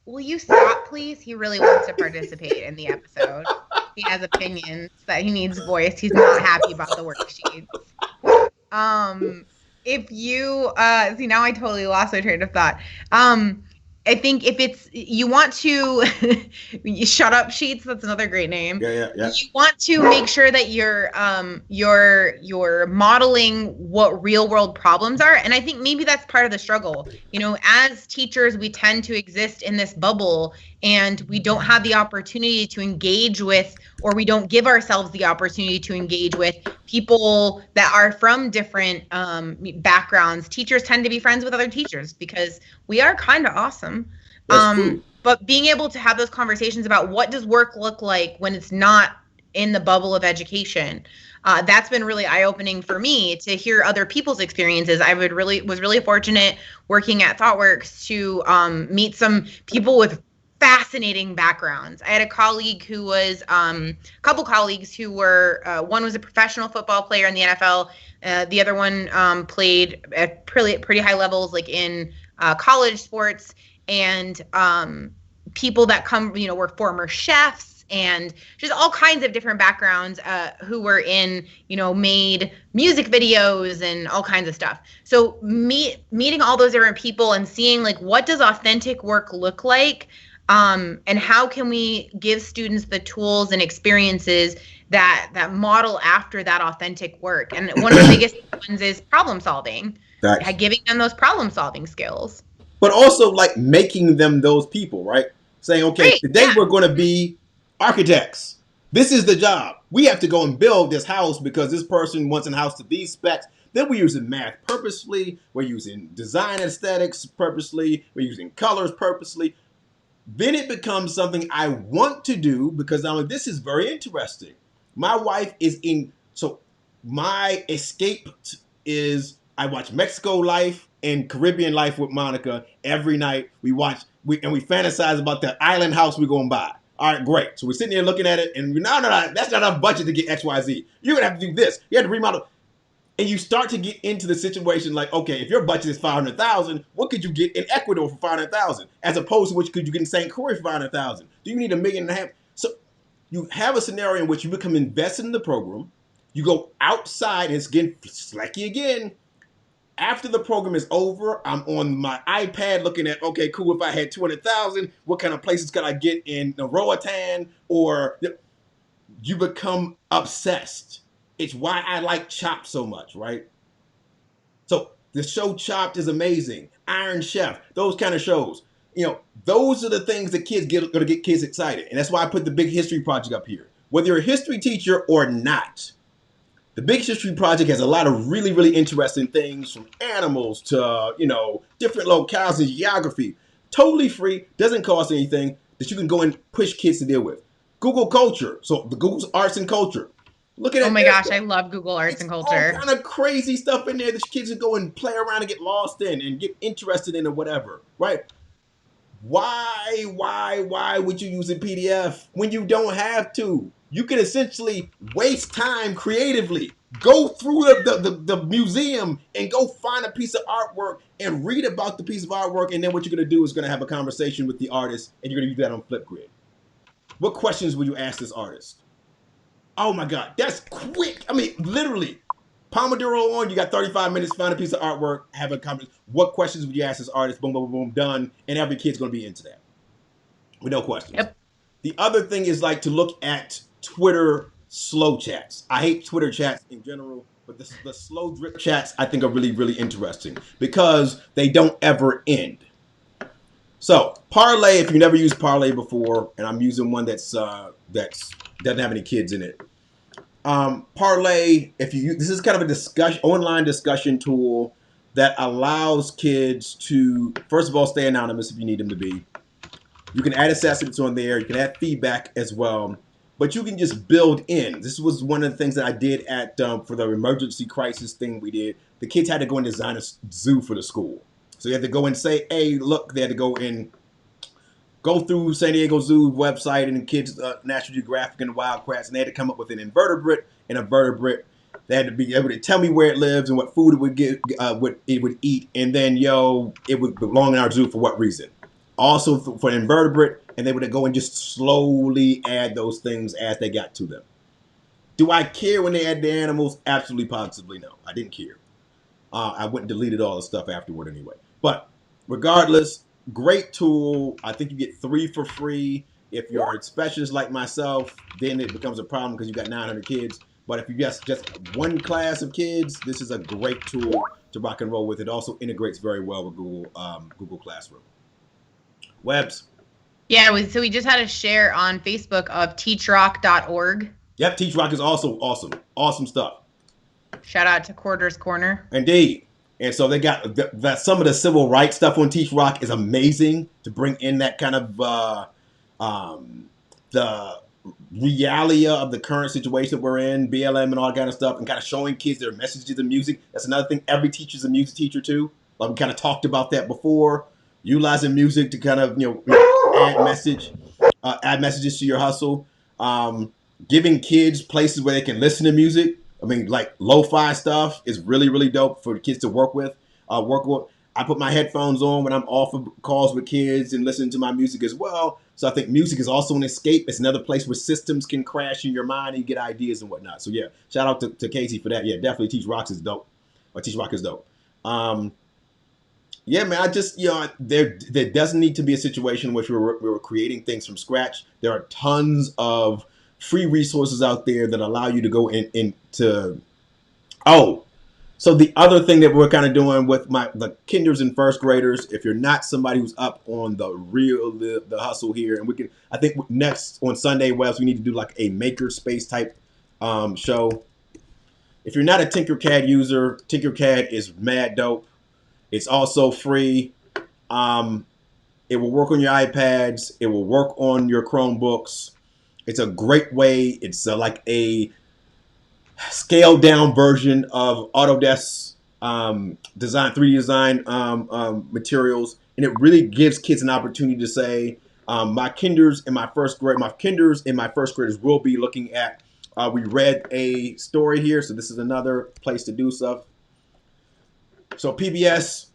will you stop, please? He really wants to participate in the episode. He has opinions that he needs voiced. He's not happy about the worksheets. If you see, now I totally lost my train of thought. I think if you want to shut up sheets, that's another great name. Yeah. You want to make sure that you're modeling what real world problems are. And I think maybe that's part of the struggle. As teachers, we tend to exist in this bubble and we don't have the opportunity to engage with, or we don't give ourselves the opportunity to engage with people that are from different backgrounds. Teachers tend to be friends with other teachers because we are kind of awesome. But being able to have those conversations about what does work look like when it's not in the bubble of education, that's been really eye-opening for me to hear other people's experiences. I was really fortunate working at ThoughtWorks to meet some people with fascinating backgrounds. I had a colleague who was, couple colleagues who were, one was a professional football player in the NFL. The other one played at pretty high levels, like in college sports, and people that were former chefs and just all kinds of different backgrounds who were in, made music videos and all kinds of stuff. So meeting all those different people and seeing like, what does authentic work look like? And how can we give students the tools and experiences that model after that authentic work? And one of the biggest ones is problem solving. Facts. Giving them those problem solving skills. But also like making them those people, right? Saying, okay, Right. today Yeah. we're going to be architects. This is the job. We have to go and build this house because this person wants a house to these specs. Then we're using math purposely. We're using design aesthetics purposely. We're using colors purposely. Then it becomes something I want to do because I'm like, this is very interesting. My wife is in, so my escape is I watch Mexico Life and Caribbean Life with Monica every night. We watch, we fantasize about the island house we're going to buy. All right, great. So we're sitting there looking at it and no, that's not enough budget to get XYZ. You're going to have to do this. You have to remodel. And you start to get into the situation like, okay, if your budget is $500,000, what could you get in Ecuador for $500,000, as opposed to what could you get in St. Croix for $500,000? Do you need $1.5 million? So you have a scenario in which you become invested in the program. You go outside, and it's again slacky again. After the program is over, I'm on my iPad looking at, okay, cool. If I had 200,000, what kind of places could I get in Roatan? Or you become obsessed. It's why I like Chopped so much, right? So the show Chopped is amazing. Iron Chef, those kind of shows. Those are the things that kids going to get kids excited. And that's why I put the Big History Project up here. Whether you're a history teacher or not, the Big History Project has a lot of really, really interesting things, from animals to, different locales and geography. Totally free, doesn't cost anything, that you can go and push kids to deal with. Google Culture, so the Google's Arts and Culture. Look at it. Oh my gosh, I love Google Arts and Culture. All kind of crazy stuff in there that kids can go and play around and get lost in and get interested in or whatever, right? Why would you use a PDF when you don't have to? You can essentially waste time creatively. Go through the museum and go find a piece of artwork and read about the piece of artwork, and then what you're going to do is going to have a conversation with the artist, and you're going to use that on Flipgrid. What questions will you ask this artist? Oh my God, that's quick. I mean, literally, Pomodoro on, you got 35 minutes, find a piece of artwork, have a conversation. What questions would you ask this artist? Boom, boom, boom, done. And every kid's going to be into that with no questions. Yep. The other thing is like to look at Twitter slow chats. I hate Twitter chats in general, but the slow drip chats I think are really, really interesting because they don't ever end. So Parlay, if you never used Parlay before, and I'm using one that's doesn't have any kids in it. Parlay, this is kind of a online discussion tool that allows kids to, first of all, stay anonymous if you need them to be. You can add assessments on there. You can add feedback as well. But you can just build in. This was one of the things that I did at for the emergency crisis thing we did. The kids had to go and design a zoo for the school. So you had to go and say, hey, look, they had to go through San Diego Zoo website and the kids, National Geographic and the Wildcrafts, and they had to come up with an invertebrate and a vertebrate. They had to be able to tell me where it lives and what food it would get, what it would eat, and then it would belong in our zoo for what reason. Also for an invertebrate, and they would go and just slowly add those things as they got to them. Do I care when they add the animals? Absolutely, positively no. I didn't care. I went and deleted all the stuff afterward anyway. But regardless, great tool. I think you get 3 for free. If you're a specialist like myself, then it becomes a problem because you got 900 kids. But if you just one class of kids, this is a great tool to rock and roll with. It also integrates very well with Google Classroom. Webs. Yeah, so we just had a share on Facebook of teachrock.org. Yep, Teach Rock is also awesome. Awesome stuff. Shout out to Quarters Corner. Indeed. And so they got some of the civil rights stuff on Teach Rock is amazing to bring in that kind of the realia of the current situation we're in, BLM and all that kind of stuff, and kind of showing kids their messages and music. That's another thing. Every teacher's a music teacher too. Like we kind of talked about that before. Utilizing music to kind of add messages to your hustle. Giving kids places where they can listen to music. I mean, like lo-fi stuff is really, really dope for the kids to work with. I put my headphones on when I'm off of calls with kids and listening to my music as well. So I think music is also an escape. It's another place where systems can crash in your mind and you get ideas and whatnot. So yeah, shout out to Casey for that. Yeah, definitely Teach Rock is dope. Yeah, man. I just, there doesn't need to be a situation in which we're creating things from scratch. There are tons of free resources out there that allow you to go into. Oh, so the other thing that we're kind of doing with the kinders and first graders, if you're not somebody who's up on the hustle here, and we can, I think next on Sunday, Webs, we need to do like a maker space type show. If you're not a Tinkercad user, Tinkercad is mad dope. It's also free. Um, it will work on your iPads. It will work on your Chromebooks. It's a great way. It's like a scaled down version of Autodesk design, 3D design materials, and it really gives kids an opportunity to say, my kinders in my first graders will be looking at. We read a story here, so this is another place to do stuff. So PBS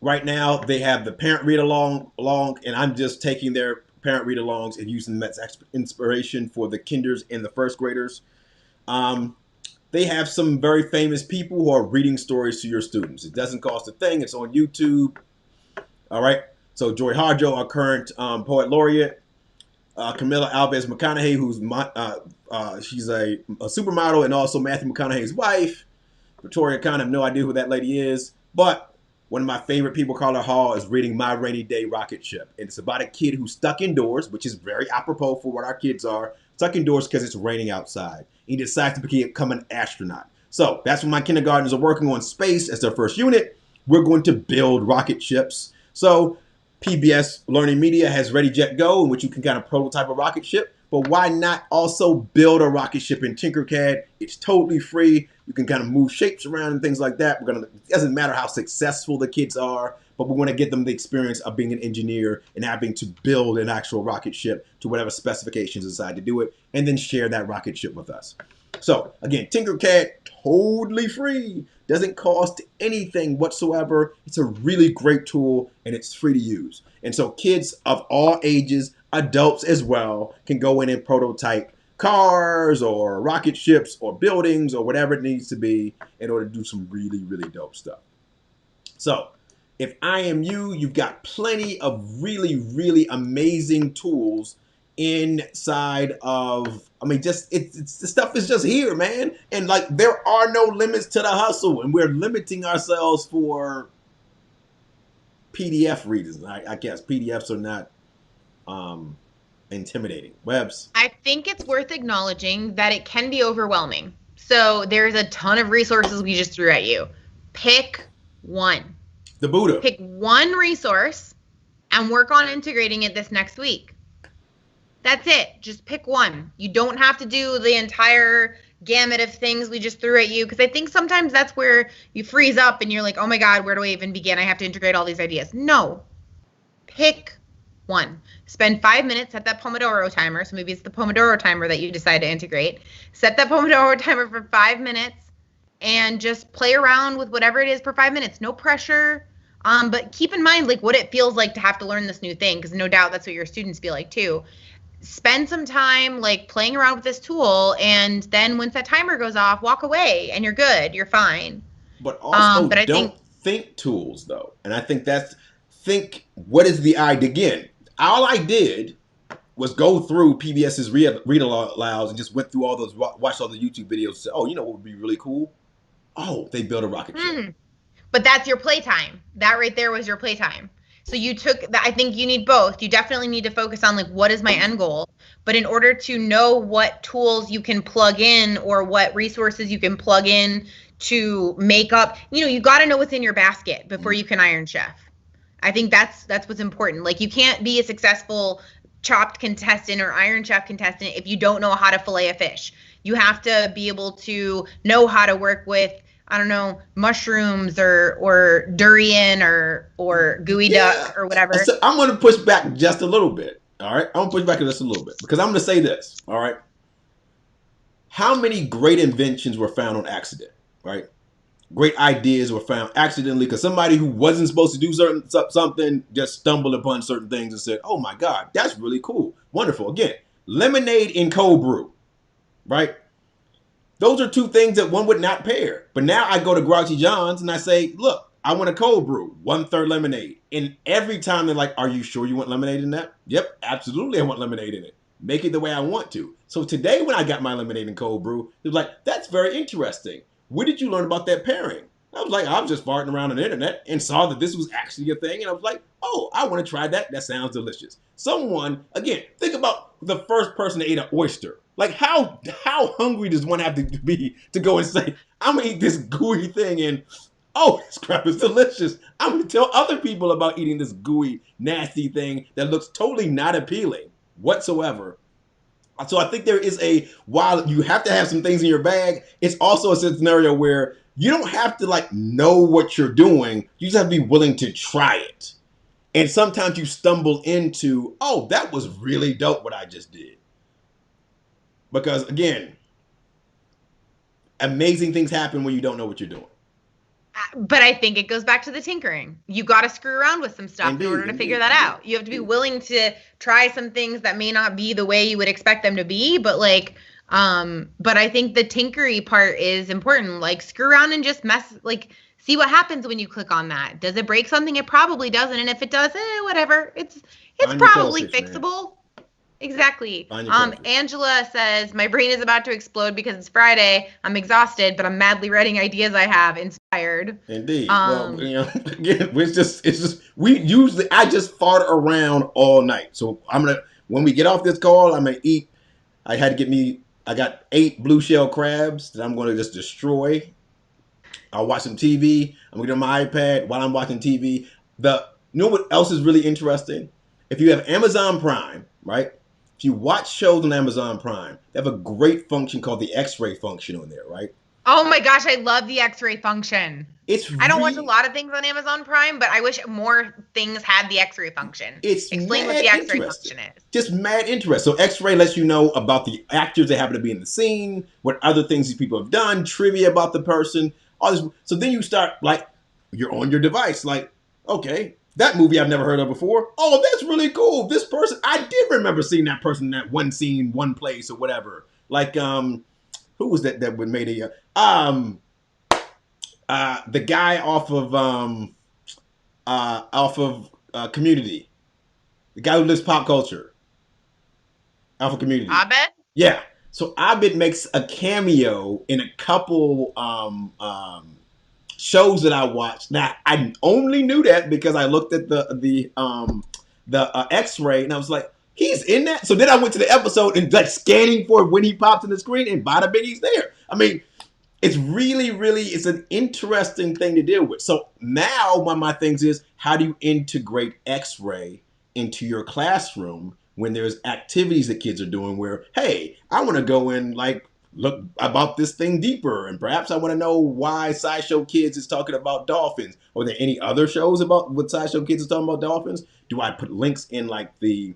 right now they have the parent read along, and I'm just taking their parent read alongs and using them as inspiration for the kinders and the first graders. They have some very famous people who are reading stories to your students. It doesn't cost a thing. It's on YouTube. All right. So Joy Harjo, our current poet laureate, Camilla Alves McConaughey, who's she's a supermodel and also Matthew McConaughey's wife. Victoria Khan, I have no idea who that lady is, but one of my favorite people, Carla Hall, is reading My Rainy Day Rocket Ship. And it's about a kid who's stuck indoors, which is very apropos for what our kids are, stuck indoors because it's raining outside. He decides to become an astronaut. So that's what my kindergartners are working on space as their first unit. We're going to build rocket ships. So PBS Learning Media has Ready Jet Go, in which you can kind of prototype a rocket ship. But why not also build a rocket ship in Tinkercad? It's totally free. You can kind of move shapes around and things like that. It doesn't matter how successful the kids are, but we want to get them the experience of being an engineer and having to build an actual rocket ship to whatever specifications decide to do it, and then share that rocket ship with us. So again, Tinkercad, totally free. Doesn't cost anything whatsoever. It's a really great tool, and it's free to use. And so kids of all ages, adults as well, can go in and prototype cars or rocket ships or buildings or whatever it needs to be in order to do some really, really dope stuff. So if I am you, you've got plenty of really, really amazing tools inside of, just it's the stuff is just here, man. And like there are no limits to the hustle, and we're limiting ourselves for PDF readers. I guess PDFs are not intimidating. Webs. I think it's worth acknowledging that it can be overwhelming. So there's a ton of resources we just threw at you. Pick one. The Buddha. Pick one resource and work on integrating it this next week. That's it. Just pick one. You don't have to do the entire gamut of things we just threw at you, because I think sometimes that's where you freeze up and you're like, oh my God, where do I even begin? I have to integrate all these ideas. No. Pick one. Spend 5 minutes, set that Pomodoro timer. So maybe it's the Pomodoro timer that you decide to integrate. Set that Pomodoro timer for 5 minutes and just play around with whatever it is for 5 minutes. No pressure. But keep in mind like what it feels like to have to learn this new thing, because no doubt that's what your students feel like too. Spend some time like playing around with this tool, and then once that timer goes off, walk away and you're good. You're fine. But also but I don't think tools though. And I think think what is the idea? Again, all I did was go through PBS's read alouds and just went through all those, watched all the YouTube videos and said, oh, you know what would be really cool? Oh, they built a rocket ship. But that's your playtime. That right there was your playtime. So you took that. I think you need both. You definitely need to focus on like, what is my end goal? But in order to know what tools you can plug in or what resources you can plug in to make up, you got to know what's in your basket before you can Iron Chef. I think that's what's important. Like you can't be a successful chopped contestant or Iron Chef contestant if you don't know how to fillet a fish. You have to be able to know how to work with, I don't know, mushrooms or durian or gooey duck or whatever. So I'm going to push back just a little bit. All right. I'm going to push back just a little bit because I'm going to say this. All right. How many great inventions were found on accident? Right. Great ideas were found accidentally because somebody who wasn't supposed to do something just stumbled upon certain things and said, oh my God, that's really cool. Wonderful. Again, lemonade and cold brew. Right. Those are two things that one would not pair. But now I go to Grouchy John's and I say, look, I want a cold brew, 1/3 lemonade. And every time they're like, are you sure you want lemonade in that? Yep, absolutely I want lemonade in it. Make it the way I want to. So today when I got my lemonade and cold brew, it was like, that's very interesting. Where did you learn about that pairing? I was like, I was just farting around on the internet and saw that this was actually a thing. And I was like, oh, I want to try that. That sounds delicious. Someone, again, think about the first person that ate an oyster. Like how hungry does one have to be to go and say, I'm gonna eat this gooey thing and oh, this crap is delicious. I'm gonna tell other people about eating this gooey, nasty thing that looks totally not appealing whatsoever. So I think there is while you have to have some things in your bag, it's also a scenario where you don't have to like know what you're doing. You just have to be willing to try it. And sometimes you stumble into, oh, that was really dope what I just did. Because again, amazing things happen when you don't know what you're doing. But I think it goes back to the tinkering. You got to screw around with some stuff in order to figure that out. You have to be willing to try some things that may not be the way you would expect them to be, but like, but I think the tinkery part is important. Like screw around and just like see what happens when you click on that. Does it break something? It probably doesn't. And if it does, whatever. It's probably fixable. Man. Exactly. Angela says, my brain is about to explode because it's Friday. I'm exhausted, but I'm madly writing ideas I have inspired. Indeed. Well, again, it's just, I just fart around all night. So when we get off this call, I'm going to eat. I got 8 blue shell crabs that I'm going to just destroy. I'll watch some TV. I'm going to get on my iPad while I'm watching TV. You know what else is really interesting? If you have Amazon Prime, right? If you watch shows on Amazon Prime, they have a great function called the X-ray function on there, right? Oh my gosh, I love the X-ray function. I don't watch a lot of things on Amazon Prime, but I wish more things had the X-ray function. Explain what the X-ray function is. Just mad interest. So X-ray lets you know about the actors that happen to be in the scene, what other things these people have done, trivia about the person, all this. So then you start like, you're on your device, like, okay, that movie I've never heard of before. Oh, that's really cool. This person, I did remember seeing that person in that one scene, one place or whatever. Like, who was that would made the guy off of Community, the guy who lives pop culture, off of Community. Abed? Yeah. So Abed makes a cameo in a couple shows that I watched. Now I only knew that because I looked at the X-ray and I was like, he's in that. So then I went to the episode and like scanning for when he pops in the screen, and bada bing, he's there. I mean, it's really, really, it's an interesting thing to deal with. So now one of my things is, how do you integrate X-ray into your classroom when there's activities that kids are doing where, hey, I want to go and like look about this thing deeper, and perhaps I want to know why SciShow Kids is talking about dolphins. Are there any other shows about what SciShow Kids is talking about dolphins? Do I put links in like the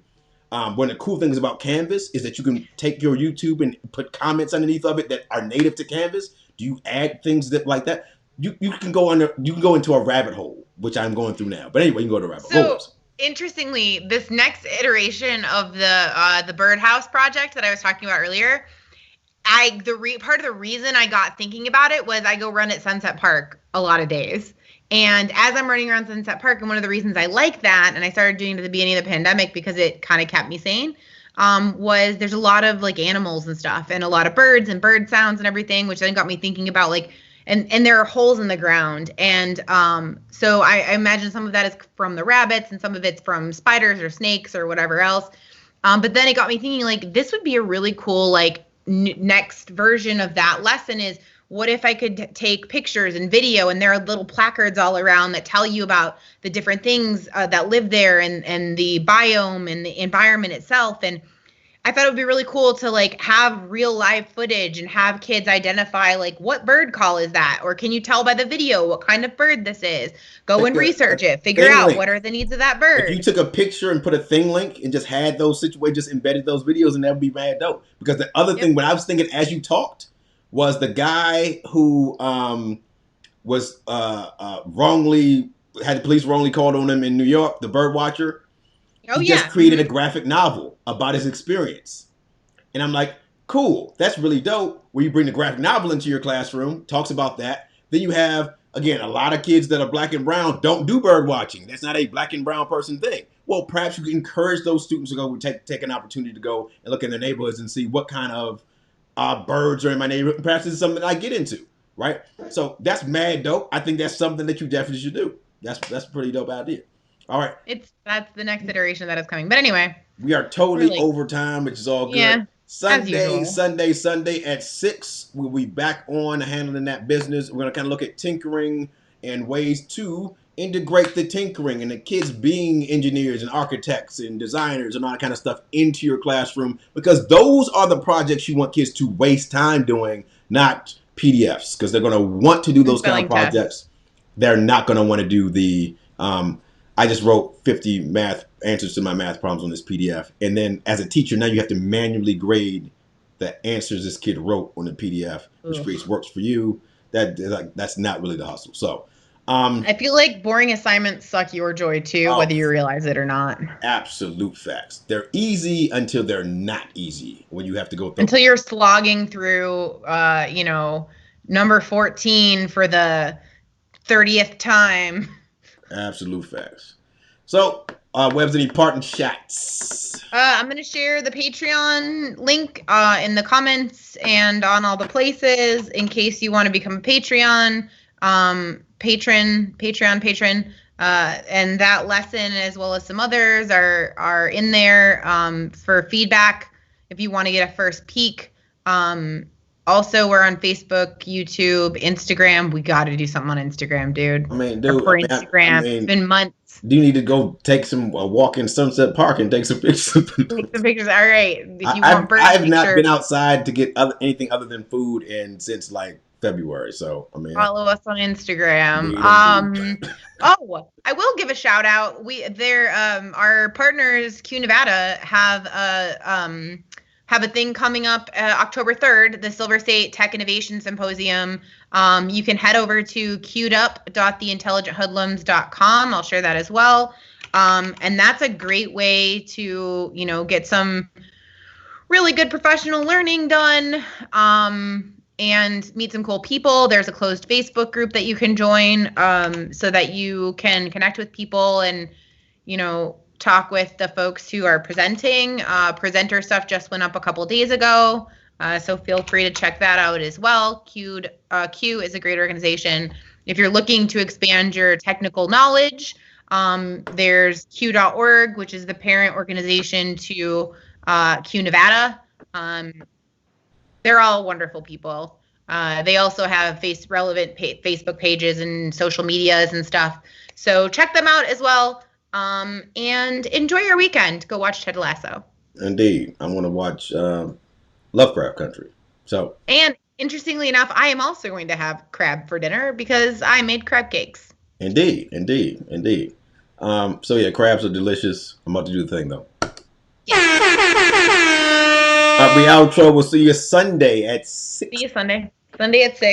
one of the cool things about Canvas is that you can take your YouTube and put comments underneath of it that are native to Canvas. Do you add things that like that? You can go into a rabbit hole, which I'm going through now. But anyway, you can go to rabbit hole. Interestingly, this next iteration of the Birdhouse project that I was talking about earlier, part of the reason I got thinking about it was I go run at Sunset Park a lot of days. And as I'm running around Sunset Park, and one of the reasons I like that, and I started doing it at the beginning of the pandemic because it kind of kept me sane, was there's a lot of like animals and stuff and a lot of birds and bird sounds and everything, which then got me thinking about like, and there are holes in the ground. And so I imagine some of that is from the rabbits and some of it's from spiders or snakes or whatever else. But then it got me thinking like, this would be a really cool, like next version of that lesson is, what if I could take pictures and video, and there are little placards all around that tell you about the different things that live there and the biome and the environment itself. And I thought it would be really cool to like have real live footage and have kids identify like, what bird call is that? Or can you tell by the video what kind of bird this is? Go and research it, figure out what are the needs of that bird. If you took a picture and put a thing link and just had those situations, just embedded those videos, and that would be mad dope. Because the other thing, what I was thinking as you talked, was the guy who was wrongly, had the police wrongly called on him in New York, the bird watcher. He just created a graphic novel about his experience. And I'm like, cool, that's really dope. Where you bring the graphic novel into your classroom, talks about that. Then you have, again, a lot of kids that are black and brown don't do bird watching. That's not a black and brown person thing. Well, perhaps you can encourage those students to go take an opportunity to go and look in their neighborhoods and see what kind of birds are in my neighborhood. Perhaps this is something I get into, right? So that's mad dope. I think that's something that you definitely should do. That's a pretty dope idea. All right. That's the next iteration that is coming. But anyway. We are totally over time, which is all good. Yeah, Sunday at 6, we'll be back on handling that business. We're going to kind of look at tinkering and ways to integrate the tinkering and the kids being engineers and architects and designers and all that kind of stuff into your classroom, because those are the projects you want kids to waste time doing, not PDFs, because they're going to want to do those kind of projects. They're not going to want to do the I just wrote 50 math answers to my math problems on this PDF. And then as a teacher, now you have to manually grade the answers this kid wrote on the PDF, which creates works for you. That's not really the hustle. So I feel like boring assignments suck your joy too, whether you realize it or not. Absolute facts. They're easy until they're not easy when you have to go through. Until you're slogging through, number 14 for the 30th time. Absolute facts. So, Webbs, any parting shots? I'm going to share the Patreon link in the comments and on all the places in case you want to become a Patreon patron. And that lesson, as well as some others, are in there for feedback if you want to get a first peek. Also, we're on Facebook, YouTube, Instagram. We got to do something on Instagram, dude. Instagram. It's been months. Do you need to go take some walk in Sunset Park and take some pictures? Take some pictures. All right. If you want I have not been outside to get anything other than food since like February. So follow us on Instagram. I will give a shout out. Our partners, Q Nevada, have a thing coming up October 3rd, the Silver State Tech Innovation Symposium. You can head over to queuedup.theintelligenthoodlums.com. I'll share that as well. And that's a great way to, get some really good professional learning done and meet some cool people. There's a closed Facebook group that you can join so that you can connect with people and, talk with the folks who are presenting. Presenter stuff just went up a couple days ago, so feel free to check that out as well. Q is a great organization. If you're looking to expand your technical knowledge, there's Q.org, which is the parent organization to Q Nevada. They're all wonderful people. They also have relevant Facebook pages and social medias and stuff, so check them out as well. And enjoy your weekend. Go watch Ted Lasso. Indeed. I want to watch Lovecraft Country. And interestingly enough, I am also going to have crab for dinner because I made crab cakes. Indeed. So yeah, crabs are delicious. I'm about to do the thing though. Yeah. We outro. We'll see you Sunday at 6. See you Sunday. Sunday at 6.